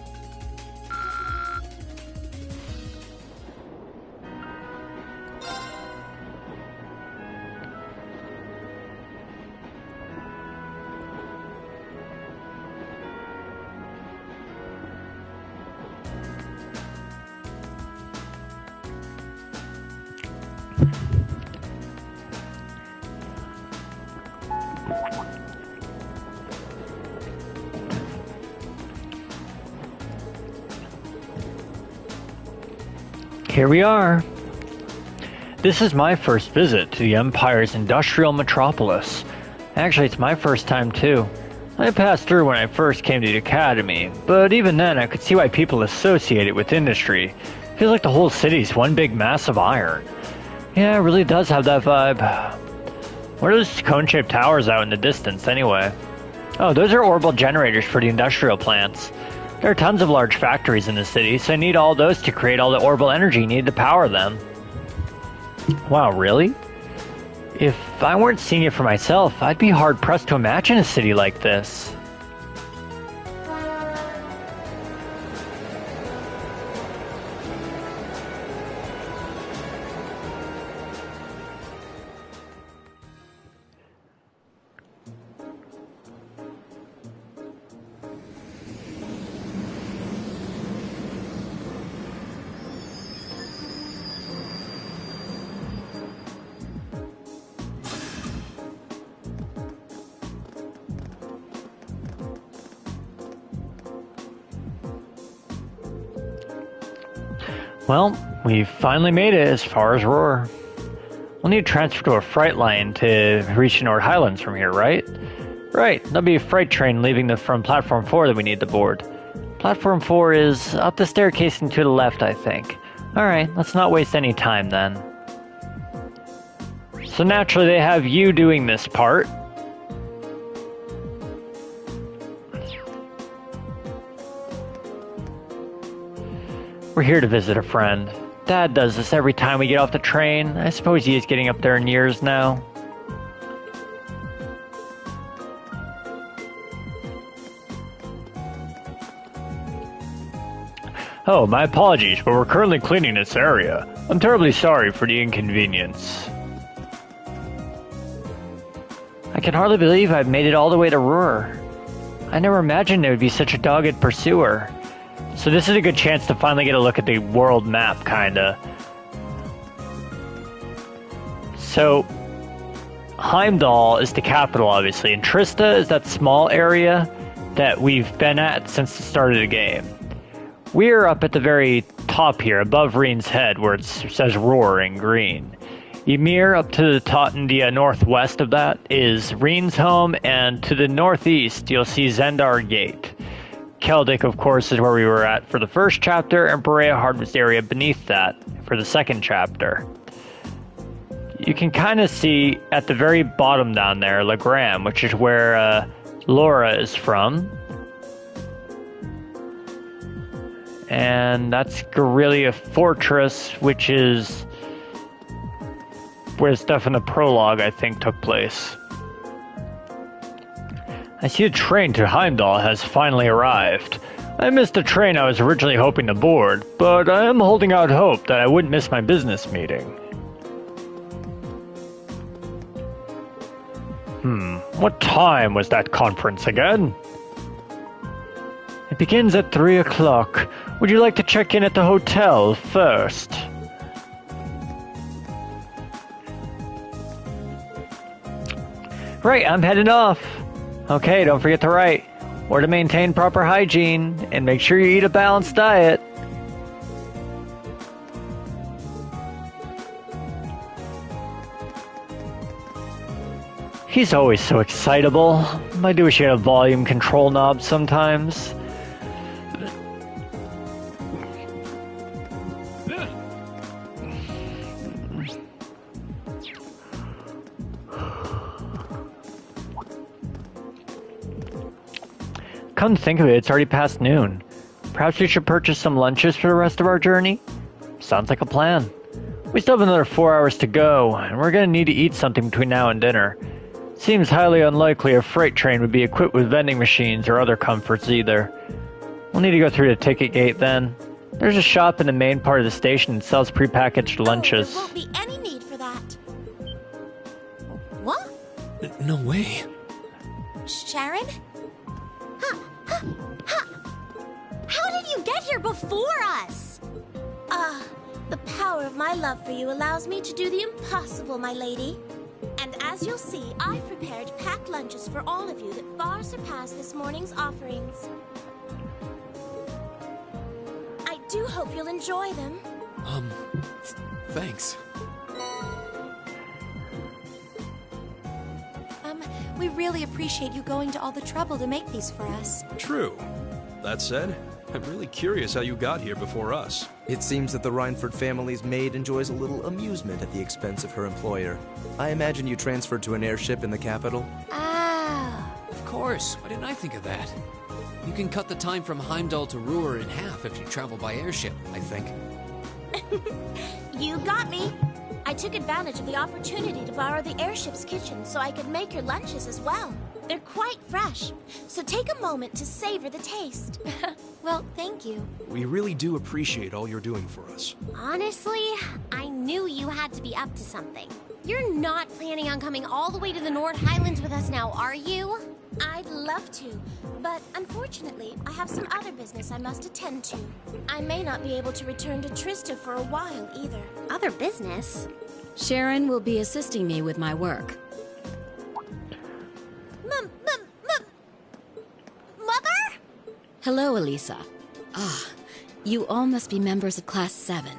Here we are. This is my first visit to the Empire's industrial metropolis. Actually, it's my first time too. I passed through when I first came to the academy, but even then I could see why people associate it with industry. Feels like the whole city's one big mass of iron. Yeah, it really does have that vibe. What are those cone-shaped towers out in the distance anyway? Oh, those are orbital generators for the industrial plants. There are tons of large factories in the city, so I need all those to create all the orbital energy needed to power them. Wow, really? If I weren't seeing it for myself, I'd be hard-pressed to imagine a city like this. Well, we've finally made it as far as Roar. We'll need to transfer to a freight line to reach the North Highlands from here, right? Right, there'll be a freight train leaving from platform 4 that we need to board. Platform 4 is up the staircase and to the left, I think. Alright, let's not waste any time then. So naturally they have you doing this part. We're here to visit a friend. Dad does this every time we get off the train. I suppose he is getting up there in years now. Oh, my apologies, but we're currently cleaning this area. I'm terribly sorry for the inconvenience. I can hardly believe I've made it all the way to Ruhr. I never imagined it would be such a dogged pursuer. So this is a good chance to finally get a look at the world map, kinda. So, Heimdall is the capital, obviously, and Trista is that small area that we've been at since the start of the game. We're up at the very top here, above Rien's head, where it says Ruhr in green. Ymir, up to the top in the northwest of that, is Rien's home, and to the northeast, you'll see Zendar Gate. Keldik, of course, is where we were at for the first chapter, and Bereahard was the area beneath that for the second chapter. You can kind of see at the very bottom down there, Legram, which is where Laura is from. And that's Guerrilla Fortress, which is where stuff in the prologue, I think, took place. I see the train to Heimdall has finally arrived. I missed the train I was originally hoping to board, but I am holding out hope that I wouldn't miss my business meeting. What time was that conference again? It begins at 3 o'clock. Would you like to check in at the hotel first? Right, I'm heading off. Okay, don't forget to write, or to maintain proper hygiene, and make sure you eat a balanced diet. He's always so excitable. I do wish he had a volume control knob sometimes. Come to think of it, it's already past noon. Perhaps we should purchase some lunches for the rest of our journey? Sounds like a plan. We still have another 4 hours to go, and we're gonna need to eat something between now and dinner. Seems highly unlikely a freight train would be equipped with vending machines or other comforts either. We'll need to go through the ticket gate then. There's a shop in the main part of the station that sells prepackaged lunches. There won't be any need for that. What? No way. Sharon? How did you get here before us? The power of my love for you allows me to do the impossible, my lady. And as you'll see, I've prepared packed lunches for all of you that far surpass this morning's offerings. I do hope you'll enjoy them. Thanks. We really appreciate you going to all the trouble to make these for us. True. That said, I'm really curious how you got here before us. It seems that the Reinford family's maid enjoys a little amusement at the expense of her employer. I imagine you transferred to an airship in the capital? Ah. Of course. Why didn't I think of that? You can cut the time from Heimdall to Ruhr in half if you travel by airship, I think. You got me. I took advantage of the opportunity to borrow the airship's kitchen so I could make your lunches as well. They're quite fresh, so take a moment to savor the taste. Well, thank you. We really do appreciate all you're doing for us. Honestly, I knew you had to be up to something. You're not planning on coming all the way to the Nord Highlands with us now, are you? I'd love to, but unfortunately, I have some other business I must attend to. I may not be able to return to Trista for a while either. Other business? Sharon will be assisting me with my work. Mother? Hello, Elisa. Ah, you all must be members of Class 7.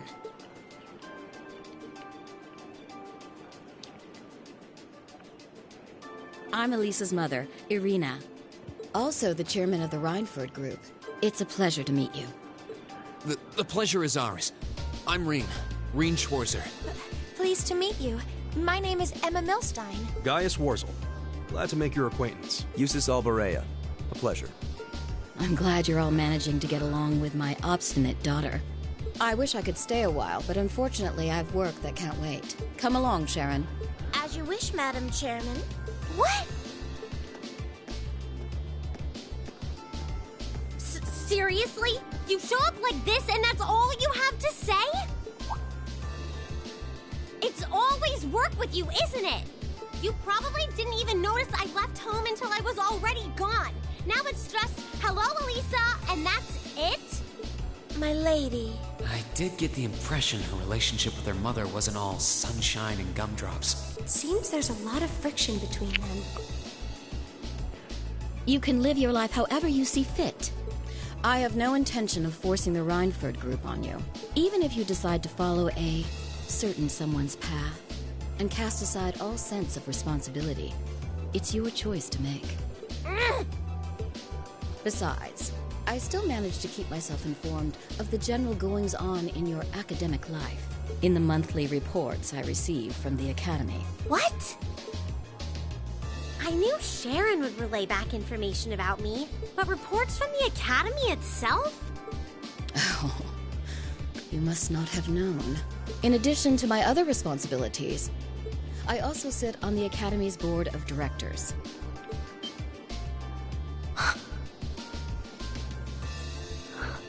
I'm Elisa's mother, Irina. Also the chairman of the Rhineford Group. It's a pleasure to meet you. The pleasure is ours. I'm Reen Schwarzer. Pleased to meet you. My name is Emma Milstein. Gaius Warzel. Glad to make your acquaintance. Eustace Alvarea. A pleasure. I'm glad you're all managing to get along with my obstinate daughter. I wish I could stay a while, but unfortunately I've work that can't wait. Come along, Sharon. As you wish, Madam Chairman. What? Seriously? You show up like this and that's all you have to say? It's always work with you, isn't it? You probably didn't even notice I left home until I was already gone. Now it's just, hello, Elisa, and that's it? My lady. I did get the impression her relationship with her mother wasn't all sunshine and gumdrops. It seems there's a lot of friction between them. You can live your life however you see fit. I have no intention of forcing the Rhineford Group on you. Even if you decide to follow a certain someone's path and cast aside all sense of responsibility, it's your choice to make. Besides, I still manage to keep myself informed of the general goings-on in your academic life in the monthly reports I receive from the Academy. What? I knew Sharon would relay back information about me, but reports from the Academy itself? Oh, you must not have known. In addition to my other responsibilities, I also sit on the Academy's board of directors.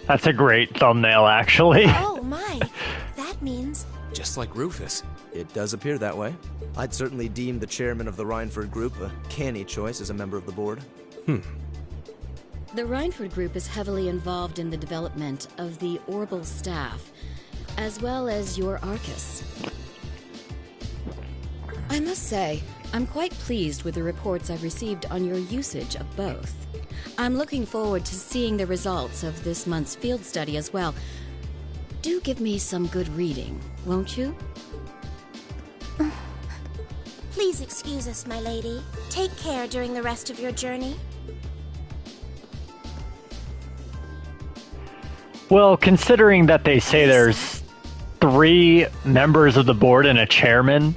That's a great thumbnail, actually. Oh my, that means... Just like Rufus. It does appear that way. I'd certainly deem the chairman of the Rhineford Group a canny choice as a member of the board. The Rhineford Group is heavily involved in the development of the Orbital staff, as well as your Arcus. I must say, I'm quite pleased with the reports I've received on your usage of both. I'm looking forward to seeing the results of this month's field study as well. Do give me some good reading, won't you? Please excuse us, my lady. Take care during the rest of your journey. Well, considering that they say there's 3 members of the board and a chairman,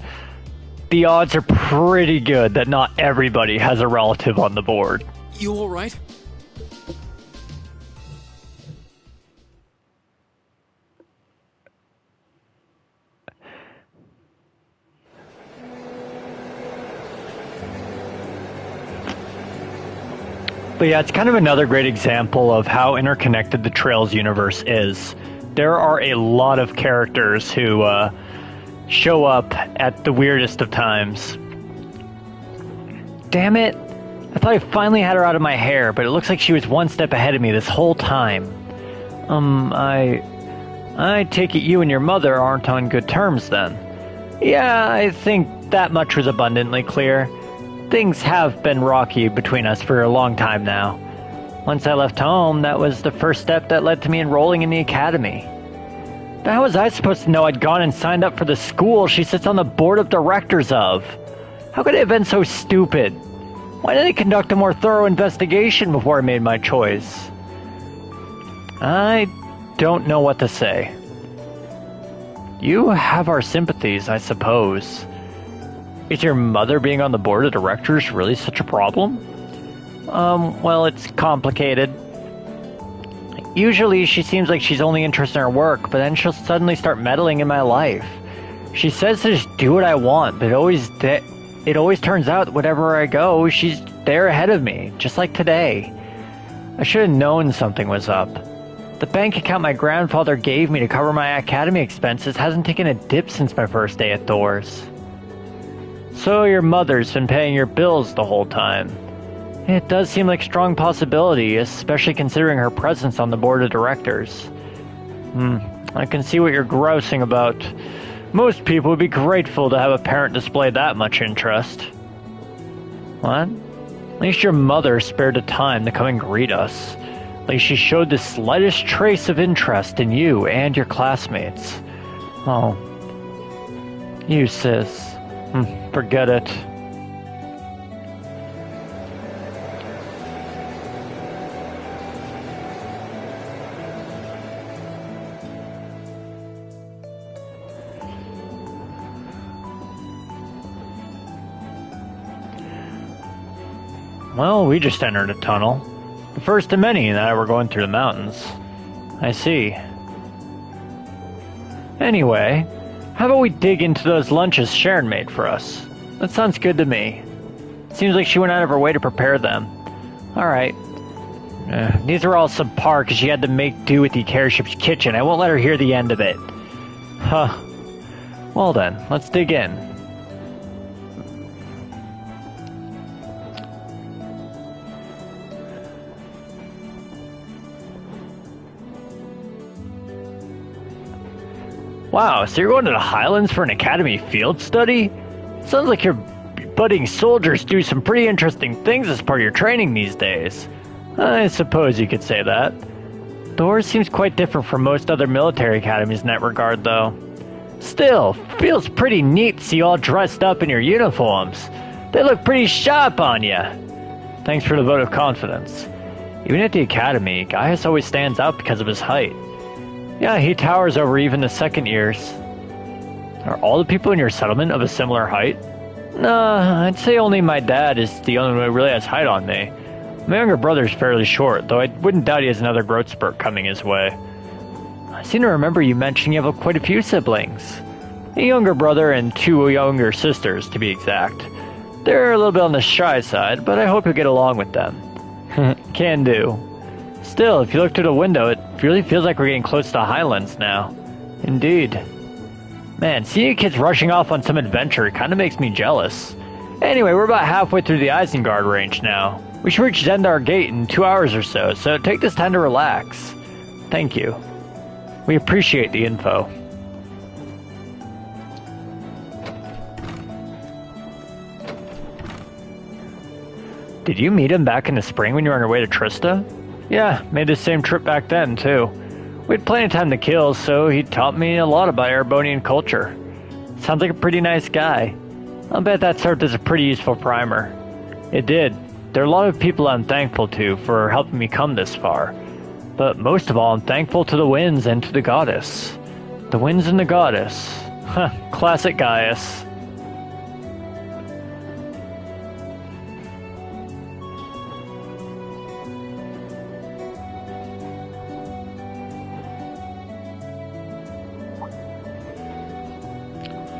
the odds are pretty good that not everybody has a relative on the board. You all right? But yeah, it's kind of another great example of how interconnected the Trails universe is. There are a lot of characters who show up at the weirdest of times. Damn it! I thought I finally had her out of my hair, but it looks like she was one step ahead of me this whole time. I take it you and your mother aren't on good terms then. Yeah, I think that much was abundantly clear. Things have been rocky between us for a long time now. Once I left home, that was the first step that led to me enrolling in the academy. But how was I supposed to know I'd gone and signed up for the school she sits on the board of directors of? How could I have been so stupid? Why didn't I conduct a more thorough investigation before I made my choice? I don't know what to say. You have our sympathies, I suppose. Is your mother being on the board of directors really such a problem? Well, it's complicated. Usually she seems like she's only interested in her work, but then she'll suddenly start meddling in my life. She says to just do what I want, but it always turns out that wherever I go, she's there ahead of me, just like today. I should have known something was up. The bank account my grandfather gave me to cover my academy expenses hasn't taken a dip since my first day at Thor's. So your mother's been paying your bills the whole time. It does seem like a strong possibility, especially considering her presence on the board of directors. I can see what you're grousing about. Most people would be grateful to have a parent display that much interest. What? At least your mother spared the time to come and greet us. At least she showed the slightest trace of interest in you and your classmates. Oh. You, sis. Forget it. Well, we just entered a tunnel. The first of many that we're going through the mountains. I see. Anyway, how about we dig into those lunches Sharon made for us? That sounds good to me. Seems like she went out of her way to prepare them. Alright. These are all subpar because she had to make do with the carrier ship's kitchen. I won't let her hear the end of it. Huh. Well then, let's dig in. Wow, so you're going to the Highlands for an Academy field study? Sounds like your budding soldiers do some pretty interesting things as part of your training these days. I suppose you could say that. The Horse seems quite different from most other military academies in that regard, though. Still, feels pretty neat to see you all dressed up in your uniforms. They look pretty sharp on you. Thanks for the vote of confidence. Even at the Academy, Gaius always stands out because of his height. Yeah, he towers over even the second years. Are all the people in your settlement of a similar height? Nah, I'd say only my dad is the only one who really has height on me. My younger brother's fairly short, though I wouldn't doubt he has another growth spurt coming his way. I seem to remember you mentioning you have quite a few siblings. A younger brother and 2 younger sisters, to be exact. They're a little bit on the shy side, but I hope you'll get along with them. Can do. Still, if you look through the window, it really feels like we're getting close to the Highlands now. Indeed. Man, seeing you kids rushing off on some adventure kind of makes me jealous. Anyway, we're about halfway through the Isengard range now. We should reach Zendar Gate in 2 hours or so take this time to relax. Thank you. We appreciate the info. Did you meet him back in the spring when you were on your way to Trista? Yeah, made the same trip back then, too. We had plenty of time to kill, so he taught me a lot about Erebonian culture. Sounds like a pretty nice guy. I'll bet that served as a pretty useful primer. It did. There are a lot of people I'm thankful to for helping me come this far. But most of all, I'm thankful to the winds and to the goddess. The winds and the goddess. Huh, classic Gaius.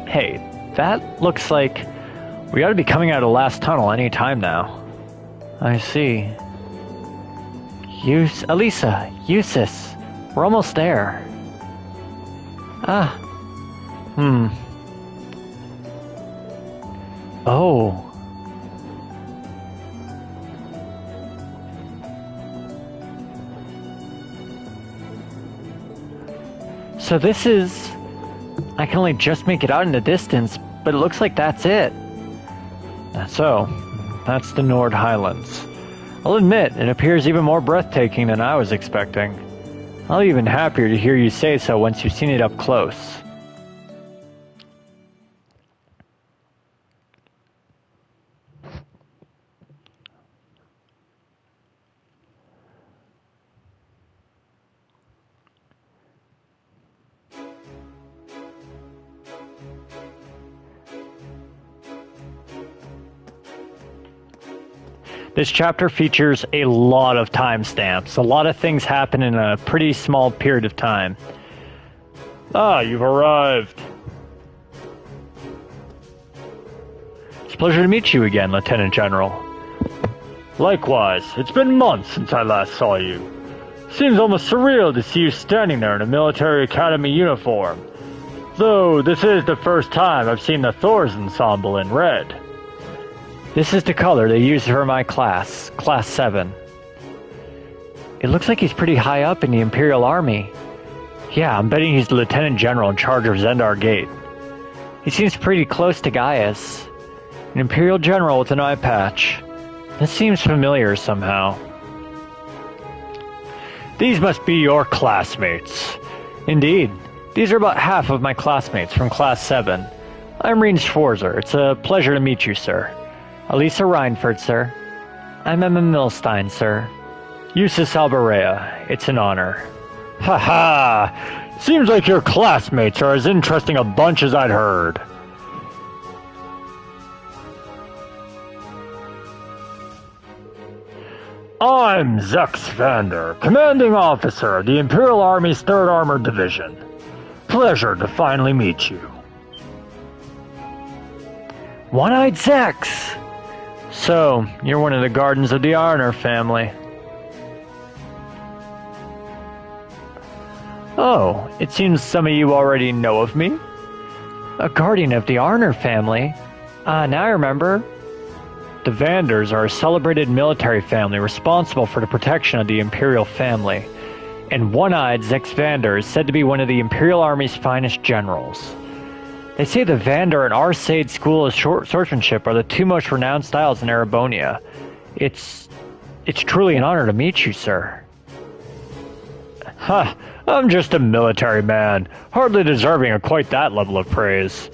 Hey, that looks like we ought to be coming out of the last tunnel any time now. I see. Elisa, Eustace, we're almost there. Oh. So this is... I can only just make it out in the distance, but it looks like that's it. So, that's the Nord Highlands. I'll admit, it appears even more breathtaking than I was expecting. I'll be even happier to hear you say so once you've seen it up close. This chapter features a lot of timestamps. A lot of things happen in a pretty small period of time. Ah, you've arrived. It's a pleasure to meet you again, Lieutenant General. Likewise, it's been months since I last saw you. Seems almost surreal to see you standing there in a military academy uniform. Though this is the first time I've seen the Thor's ensemble in red. This is the color they use for my class, Class 7. It looks like he's pretty high up in the Imperial Army. Yeah, I'm betting he's the Lieutenant General in charge of Zendar Gate. He seems pretty close to Gaius. An Imperial General with an eye patch. This seems familiar somehow. These must be your classmates. Indeed. These are about half of my classmates from Class 7. I'm Rean Schwarzer. It's a pleasure to meet you, sir. Elisa Reinford, sir. I'm Emma Milstein, sir. Eustace Alberea. It's an honor. Ha ha! Seems like your classmates are as interesting a bunch as I'd heard. I'm Zex Vander, commanding officer of the Imperial Army's 3rd Armored Division. Pleasure to finally meet you. One-Eyed Zex! So, you're one of the Guardians of the Arner family. Oh, it seems some of you already know of me. A Guardian of the Arner family? Now I remember. The Vanders are a celebrated military family responsible for the protection of the Imperial family, and One-Eyed Zex Vander is said to be one of the Imperial Army's finest generals. They say the Vander and Arseid School of Swordsmanship are the 2 most renowned styles in Erebonia. It's truly an honor to meet you, sir. Huh, I'm just a military man, hardly deserving of quite that level of praise.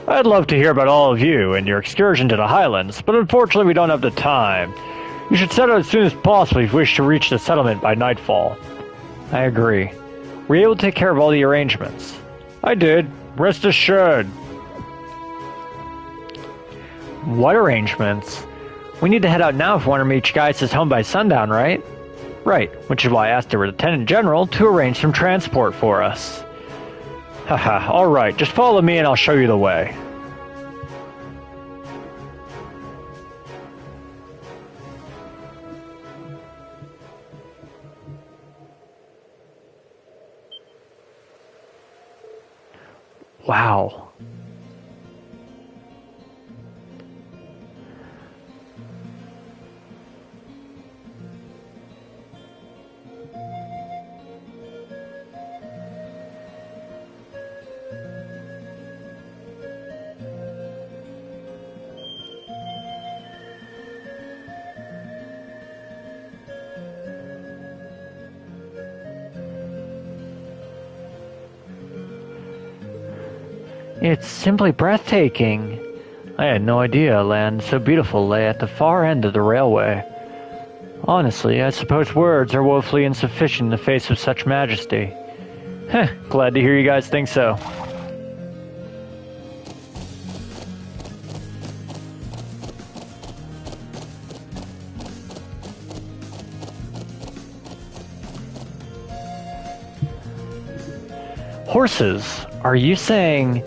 I'd love to hear about all of you and your excursion to the Highlands, but unfortunately we don't have the time. You should set out as soon as possible if you wish to reach the settlement by nightfall. I agree. Were you able to take care of all the arrangements? I did. Rest assured. What arrangements? We need to head out now if we want to reach Gaius' home by sundown, right? Right, which is why I asked the Lieutenant General to arrange some transport for us. Haha, alright, just follow me and I'll show you the way. Wow. It's simply breathtaking. I had no idea a land so beautiful lay at the far end of the railway. Honestly, I suppose words are woefully insufficient in the face of such majesty. Heh, glad to hear you guys think so. Horses? Are you saying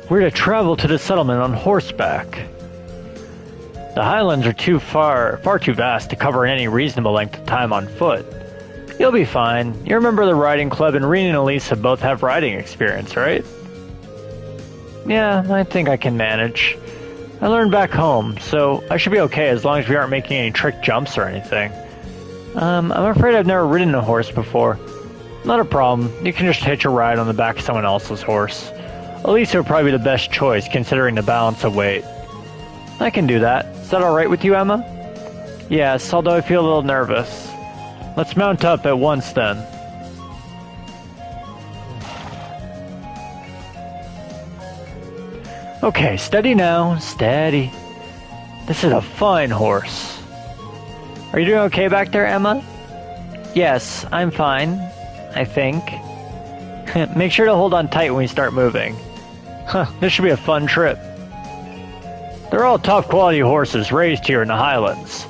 we're to travel to the settlement on horseback? The Highlands are far too vast to cover in any reasonable length of time on foot. You'll be fine. You remember the riding club, and Reen and Elisa both have riding experience, right? Yeah, I think I can manage. I learned back home, so I should be okay as long as we aren't making any trick jumps or anything. I'm afraid I've never ridden a horse before. Not a problem. You can just hitch a ride on the back of someone else's horse. Elisa would probably be the best choice considering the balance of weight. I can do that. Is that alright with you, Emma? Yes, although I feel a little nervous. Let's mount up at once then. Okay, steady now. Steady. This is a fine horse. Are you doing okay back there, Emma? Yes, I'm fine. I think. Make sure to hold on tight when we start moving. This should be a fun trip. They're all top quality horses raised here in the Highlands.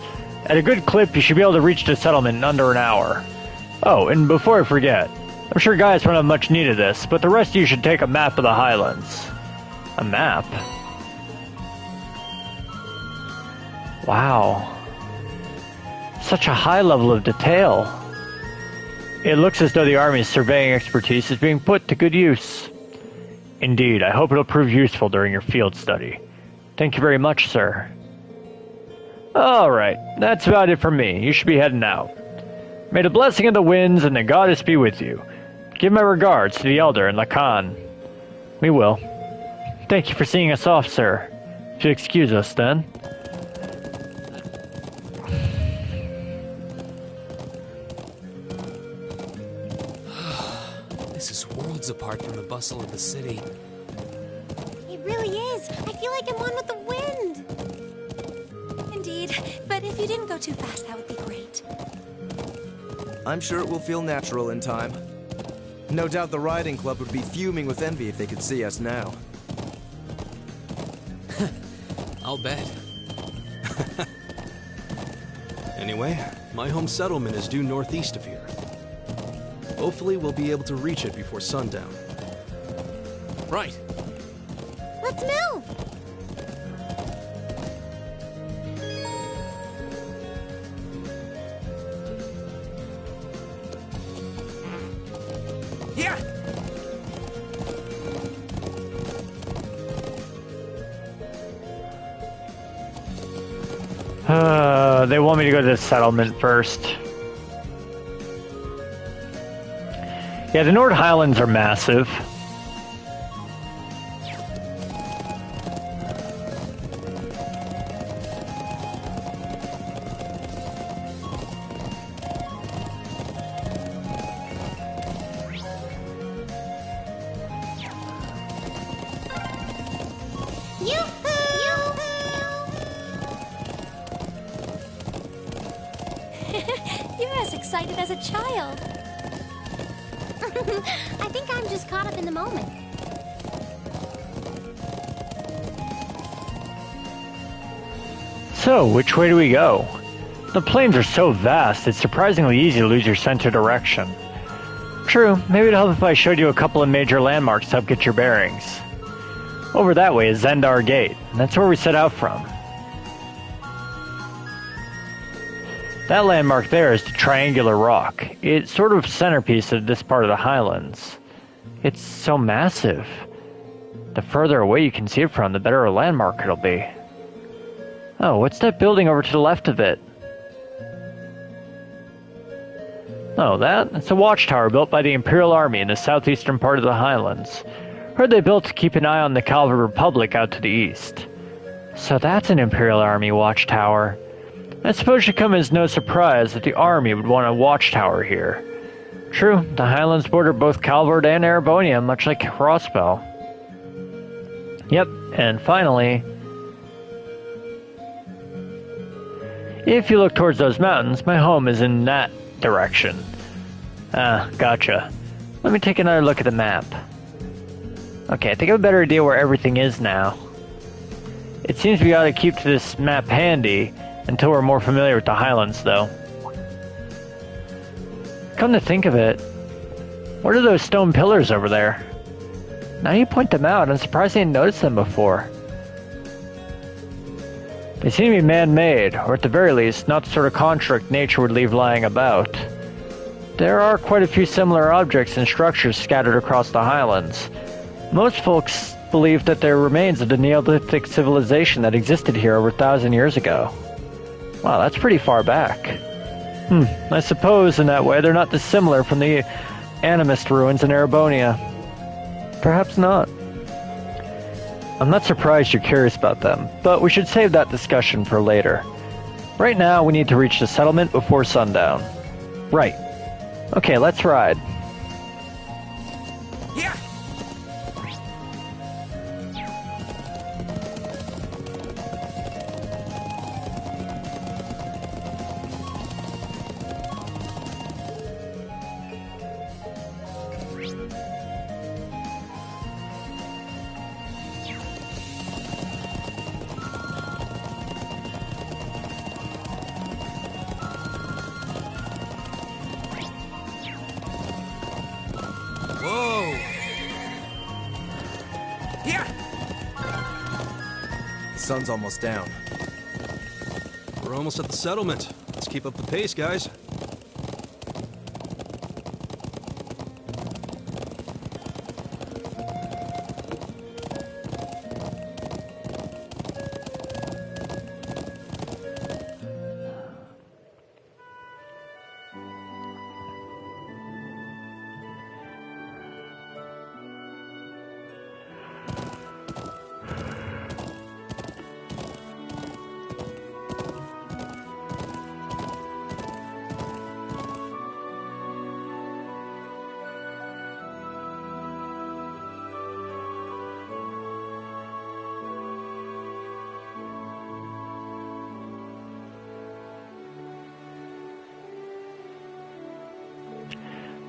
At a good clip, you should be able to reach the settlement in under an hour. Oh, and before I forget, I'm sure guys won't have much need of this, but the rest of you should take a map of the Highlands. A map? Wow. Such a high level of detail. It looks as though the Army's surveying expertise is being put to good use. Indeed, I hope it'll prove useful during your field study. Thank you very much, sir. Alright, that's about it for me. You should be heading out. May the blessing of the winds and the goddess be with you. Give my regards to the Elder and Lacan. We will. Thank you for seeing us off, sir. If you'll excuse us, then. This is worlds apart from the bustle of the city. It really is. I feel like I'm one with the wind. Indeed, but if you didn't go too fast, that would be great. I'm sure it will feel natural in time. No doubt the riding club would be fuming with envy if they could see us now. I'll bet. Anyway, my home settlement is due northeast of here. Hopefully we'll be able to reach it before sundown. Right. Let's move! Yeah! They want me to go to the settlement first. Yeah, the Nord Highlands are massive. You're as excited as a child. I think I'm just caught up in the moment. So, which way do we go? The plains are so vast, it's surprisingly easy to lose your sense of direction. True, maybe it'd help if I showed you a couple of major landmarks to help get your bearings. Over that way is Zendar Gate, and that's where we set out from. That landmark there is the Triangular Rock. It's sort of centerpiece of this part of the Highlands. It's so massive. The further away you can see it from, the better a landmark it'll be. Oh, what's that building over to the left of it? Oh, that's a watchtower built by the Imperial Army in the southeastern part of the Highlands. Heard they built to keep an eye on the Calvar Republic out to the east. So that's an Imperial Army watchtower. I suppose it should come as no surprise that the army would want a watchtower here. True, the Highlands border both Calvard and Erebonia, much like Crossbell. Yep, and finally, if you look towards those mountains, my home is in that direction. Ah, gotcha. Let me take another look at the map. Okay, I think I have a better idea where everything is now. It seems we ought to keep to this map handy until we're more familiar with the Highlands, though. Come to think of it, what are those stone pillars over there? Now you point them out, I'm surprised I didn't notice them before. They seem to be man-made, or at the very least, not the sort of construct nature would leave lying about. There are quite a few similar objects and structures scattered across the Highlands. Most folks believe that they're remains of the Neolithic civilization that existed here over 1,000 years ago. Wow, that's pretty far back. I suppose in that way they're not dissimilar from the Animist ruins in Erebonia. Perhaps not. I'm not surprised you're curious about them, but we should save that discussion for later. Right now, we need to reach the settlement before sundown. Right. Okay, let's ride. Yeah! Whoa! Yeah! The sun's almost down. We're almost at the settlement. Let's keep up the pace, guys.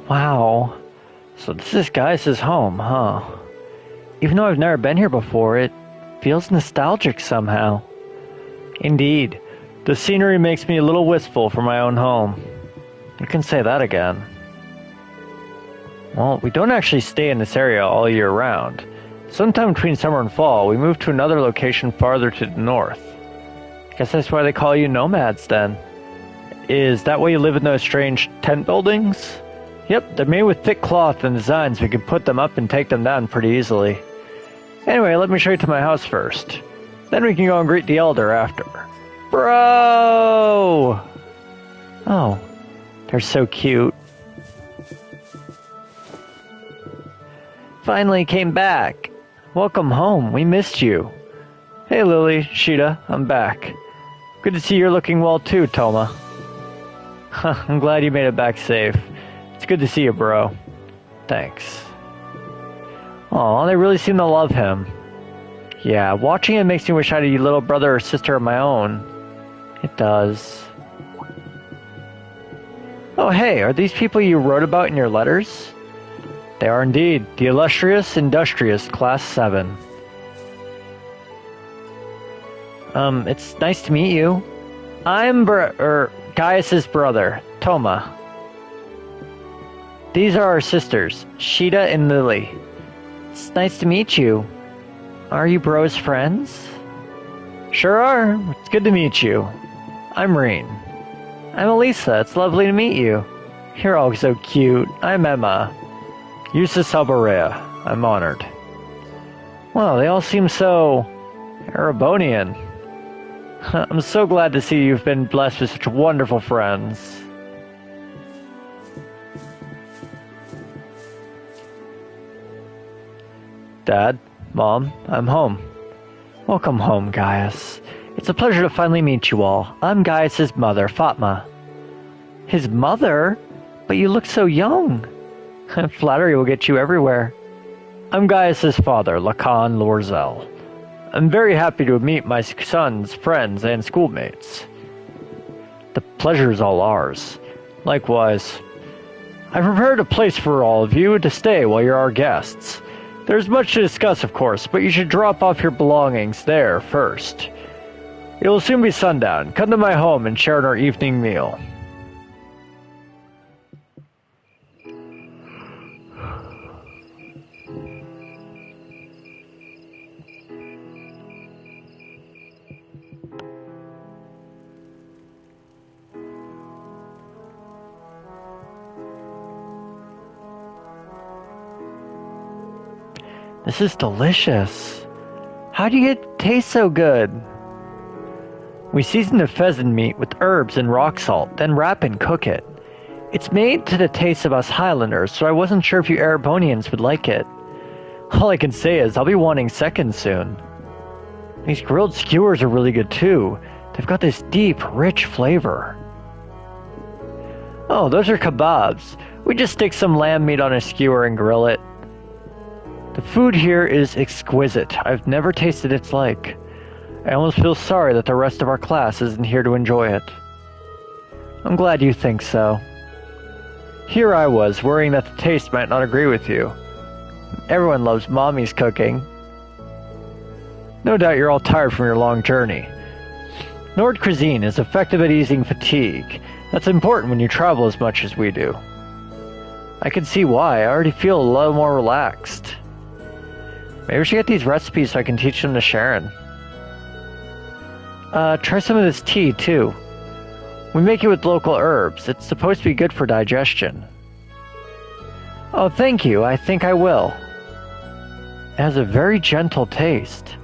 Wow. So this is Gaius' home, huh? Even though I've never been here before, it feels nostalgic somehow. Indeed. The scenery makes me a little wistful for my own home. You can say that again. Well, we don't actually stay in this area all year round. Sometime between summer and fall, we move to another location farther to the north. Guess that's why they call you nomads then. Is that why you live in those strange tent buildings? Yep, they're made with thick cloth and designs. We can put them up and take them down pretty easily. Anyway, let me show you to my house first. Then we can go and greet the elder after. Bro! Oh, they're so cute. Finally came back. Welcome home, we missed you. Hey Lily, Sheeta, I'm back. Good to see you're looking well too, Toma. I'm glad you made it back safe. It's good to see you, bro. Thanks. Aw, they really seem to love him. Yeah, watching it makes me wish I had a little brother or sister of my own. It does. Oh hey, are these people you wrote about in your letters? They are indeed. The illustrious, industrious Class 7. It's nice to meet you. I'm Gaius's brother, Toma. These are our sisters, Sheeta and Lily. It's nice to meet you. Are you bros friends? Sure are. It's good to meet you. I'm Reen. I'm Elisa. It's lovely to meet you. You're all so cute. I'm Emma. Eustace Alborea. I'm honored. Well, they all seem so Erebonian. I'm so glad to see you've been blessed with such wonderful friends. Dad, Mom, I'm home. Welcome home, Gaius. It's a pleasure to finally meet you all. I'm Gaius's mother, Fatma. His mother? But you look so young. Flattery will get you everywhere. I'm Gaius's father, Lacan Lorzel. I'm very happy to meet my son's friends and schoolmates. The pleasure is all ours. Likewise. I prepared a place for all of you to stay while you're our guests. There's much to discuss, of course, but you should drop off your belongings there first. It will soon be sundown. Come to my home and share in our evening meal. This is delicious. How do you get it taste so good? We season the pheasant meat with herbs and rock salt, then wrap and cook it. It's made to the taste of us Highlanders, so I wasn't sure if you Erebonians would like it. All I can say is I'll be wanting seconds soon. These grilled skewers are really good too. They've got this deep, rich flavor. Oh, those are kebabs. We just stick some lamb meat on a skewer and grill it. The food here is exquisite. I've never tasted its like. I almost feel sorry that the rest of our class isn't here to enjoy it. I'm glad you think so. Here I was, worrying that the taste might not agree with you. Everyone loves Mommy's cooking. No doubt you're all tired from your long journey. Nord cuisine is effective at easing fatigue. That's important when you travel as much as we do. I can see why. I already feel a little more relaxed. Maybe we should get these recipes so I can teach them to Sharon. Try some of this tea, too. We make it with local herbs. It's supposed to be good for digestion. Oh, thank you. I think I will. It has a very gentle taste.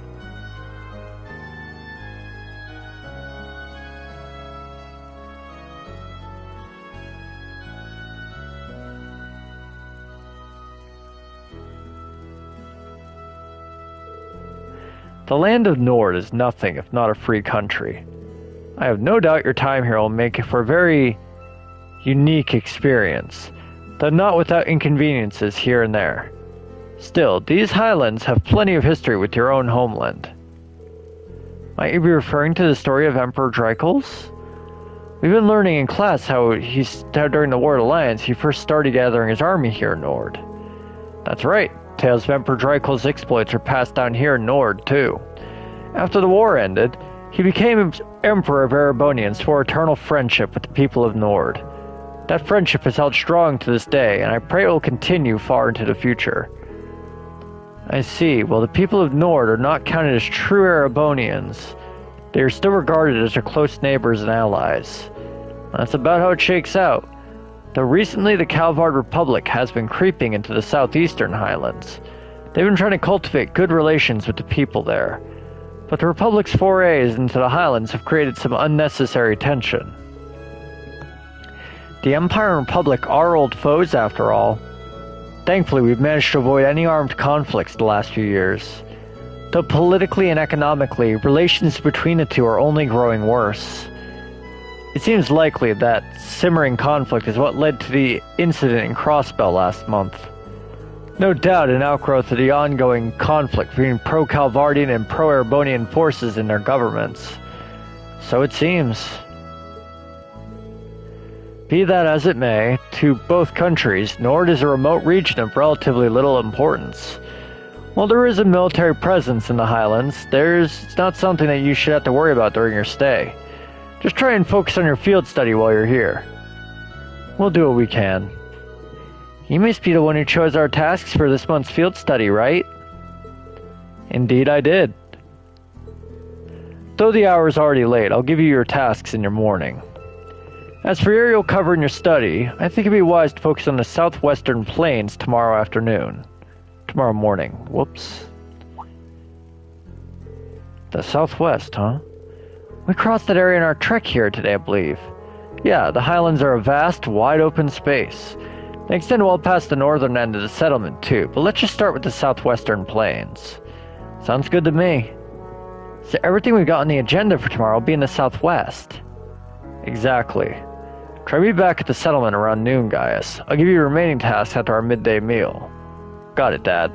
The land of Nord is nothing if not a free country. I have no doubt your time here will make it for a very unique experience, though not without inconveniences here and there. Still, these highlands have plenty of history with your own homeland. Might you be referring to the story of Emperor Drykles? We've been learning in class how during the War Alliance he first started gathering his army here in Nord. That's right. Tales of Emperor Drykles' exploits are passed down here in Nord, too. After the war ended, He became Emperor of Erebonian and swore eternal friendship with the people of Nord. That friendship has held strong to this day, and I pray it will continue far into the future. I see. Well, the people of Nord are not counted as true Erebonians. They are still regarded as their close neighbors and allies. That's about how it shakes out. Though recently the Calvard Republic has been creeping into the southeastern highlands. They've been trying to cultivate good relations with the people there. But the Republic's forays into the highlands have created some unnecessary tension. The Empire and Republic are old foes after all. Thankfully, we've managed to avoid any armed conflicts the last few years. Though politically and economically, relations between the two are only growing worse. It seems likely that simmering conflict is what led to the incident in Crossbell last month. No doubt an outgrowth of the ongoing conflict between pro-Calvardian and pro-Erebonian forces in their governments. So it seems. Be that as it may, to both countries, Nord is a remote region of relatively little importance. While there is a military presence in the Highlands, it's not something that you should have to worry about during your stay. Just try and focus on your field study while you're here. We'll do what we can. You must be the one who chose our tasks for this month's field study, right? Indeed I did. Though the hour is already late, I'll give you your tasks in your morning. As for aerial cover in your study, I think it'd be wise to focus on the southwestern plains tomorrow morning. Whoops. The southwest, huh? We crossed that area in our trek here today, I believe. Yeah, the highlands are a vast, wide-open space. They extend well past the northern end of the settlement, too, but let's just start with the southwestern plains. Sounds good to me. So everything we've got on the agenda for tomorrow will be in the southwest. Exactly. Try me back at the settlement around noon, Gaius. I'll give you your remaining tasks after our midday meal. Got it, Dad.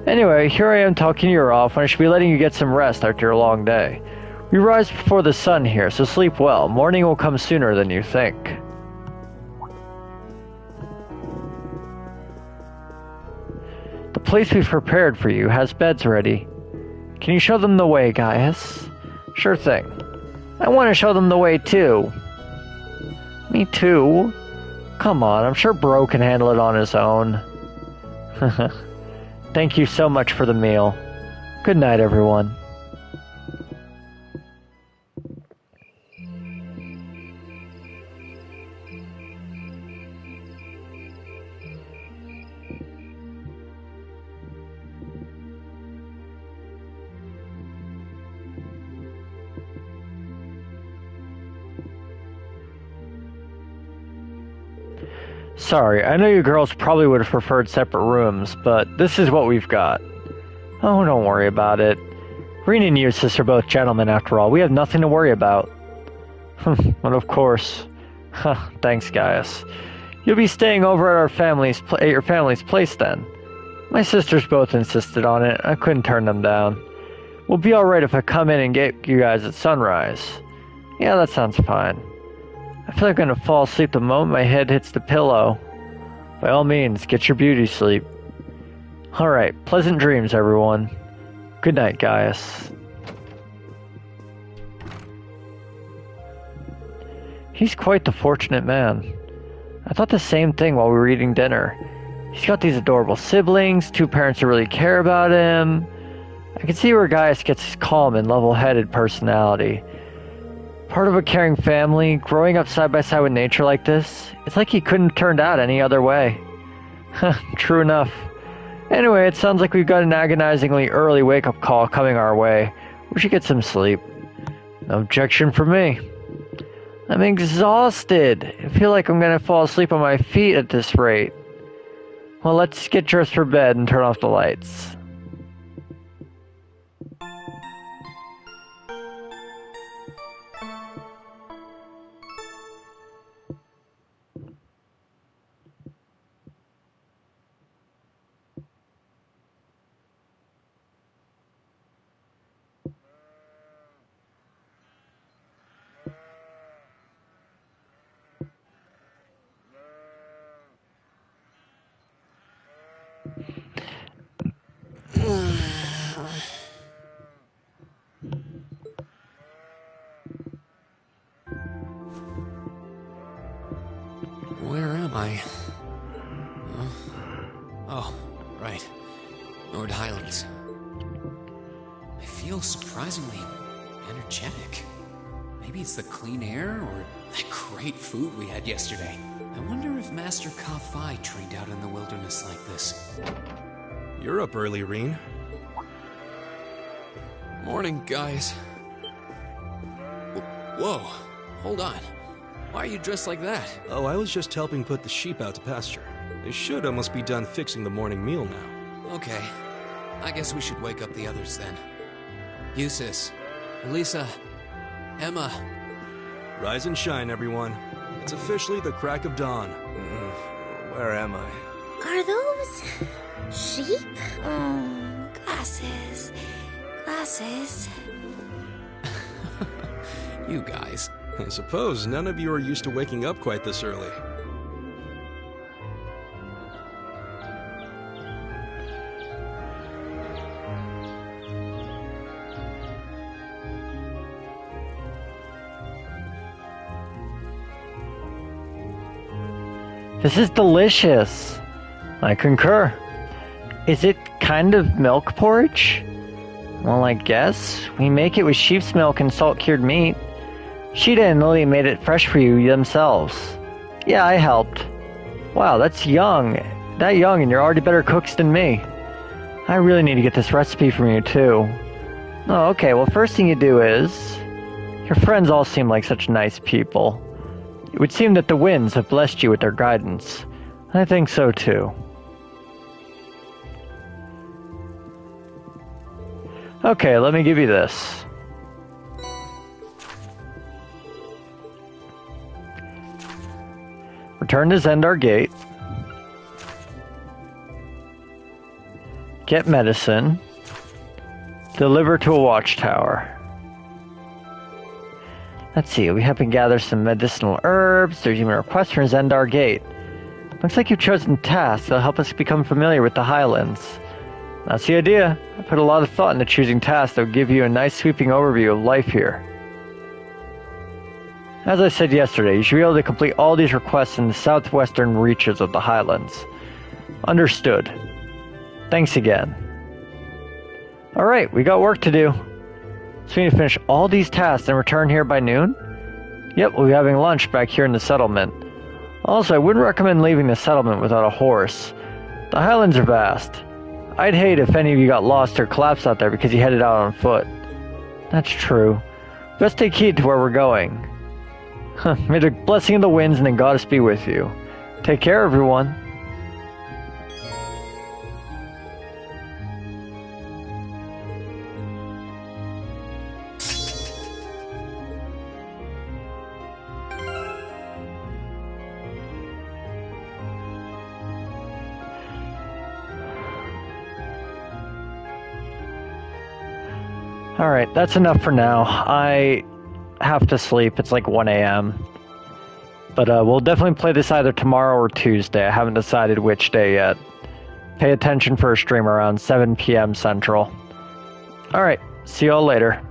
Anyway, here I am talking your ear off when I should be letting you get some rest after your long day. We rise before the sun here, so sleep well. Morning will come sooner than you think. The place we've prepared for you has beds ready. Can you show them the way, Gaius? Sure thing. I want to show them the way, too. Me too. Come on, I'm sure Bro can handle it on his own. Thank you so much for the meal. Good night, everyone. Sorry, I know you girls probably would have preferred separate rooms, but this is what we've got. Oh, don't worry about it. Reen and Eustace are both gentlemen after all. We have nothing to worry about. But of course. Thanks, Gaius. You'll be staying over at your family's place then. My sisters both insisted on it. I couldn't turn them down. We'll be alright if I come in and get you guys at sunrise. Yeah, that sounds fine. I feel like I'm gonna fall asleep the moment my head hits the pillow. By all means, get your beauty sleep. Alright, pleasant dreams, everyone. Good night, Gaius. He's quite the fortunate man. I thought the same thing while we were eating dinner. He's got these adorable siblings, 2 parents who really care about him. I can see where Gaius gets his calm and level-headed personality. Part of a caring family, growing up side by side with nature like this, it's like he couldn't have turned out any other way. True enough. Anyway, it sounds like we've got an agonizingly early wake-up call coming our way. We should get some sleep. No objection from me. I'm exhausted. I feel like I'm gonna fall asleep on my feet at this rate. Well, let's get dressed for bed and turn off the lights. Oh, right. Nord Highlands. I feel surprisingly energetic. Maybe it's the clean air or that great food we had yesterday. I wonder if Master Ka-Fai trained out in the wilderness like this. You're up early, Reen. Morning, guys. Whoa, hold on. Why are you dressed like that? Oh, I was just helping put the sheep out to pasture. They should almost be done fixing the morning meal now. Okay. I guess we should wake up the others then. Eustace, Elisa, Emma. Rise and shine, everyone. It's officially the crack of dawn. Where am I? Are those sheep? Oh, glasses. Glasses. You guys. I suppose none of you are used to waking up quite this early. This is delicious. I concur. Is it kind of milk porridge? Well, I guess. We make it with sheep's milk and salt-cured meat. Sheeta and Lily made it fresh for you themselves. Yeah, I helped. Wow, that's young. That young and you're already better cooks than me. I really need to get this recipe from you, too. Oh, okay, well, first thing you do is... Your friends all seem like such nice people. It would seem that the winds have blessed you with their guidance. I think so, too. Okay, let me give you this. Return to Zendar Gate. Get medicine. Deliver to a watchtower. Let's see, we have to gather some medicinal herbs. There's even a request from Zendar Gate. Looks like you've chosen tasks that'll help us become familiar with the Highlands. That's the idea. I put a lot of thought into choosing tasks that will give you a nice sweeping overview of life here. As I said yesterday, you should be able to complete all these requests in the southwestern reaches of the Highlands. Understood. Thanks again. Alright, we got work to do. So we need to finish all these tasks and return here by noon? Yep, we'll be having lunch back here in the settlement. Also, I wouldn't recommend leaving the settlement without a horse. The Highlands are vast. I'd hate if any of you got lost or collapsed out there because you headed out on foot. That's true. Best take heed to where we're going. May the blessing of the winds and the goddess be with you. Take care, everyone. Alright, that's enough for now. I have to sleep. It's like 1 a.m. But we'll definitely play this either tomorrow or Tuesday. I haven't decided which day yet. Pay attention for a stream around 7 p.m. Central. Alright, see y'all later.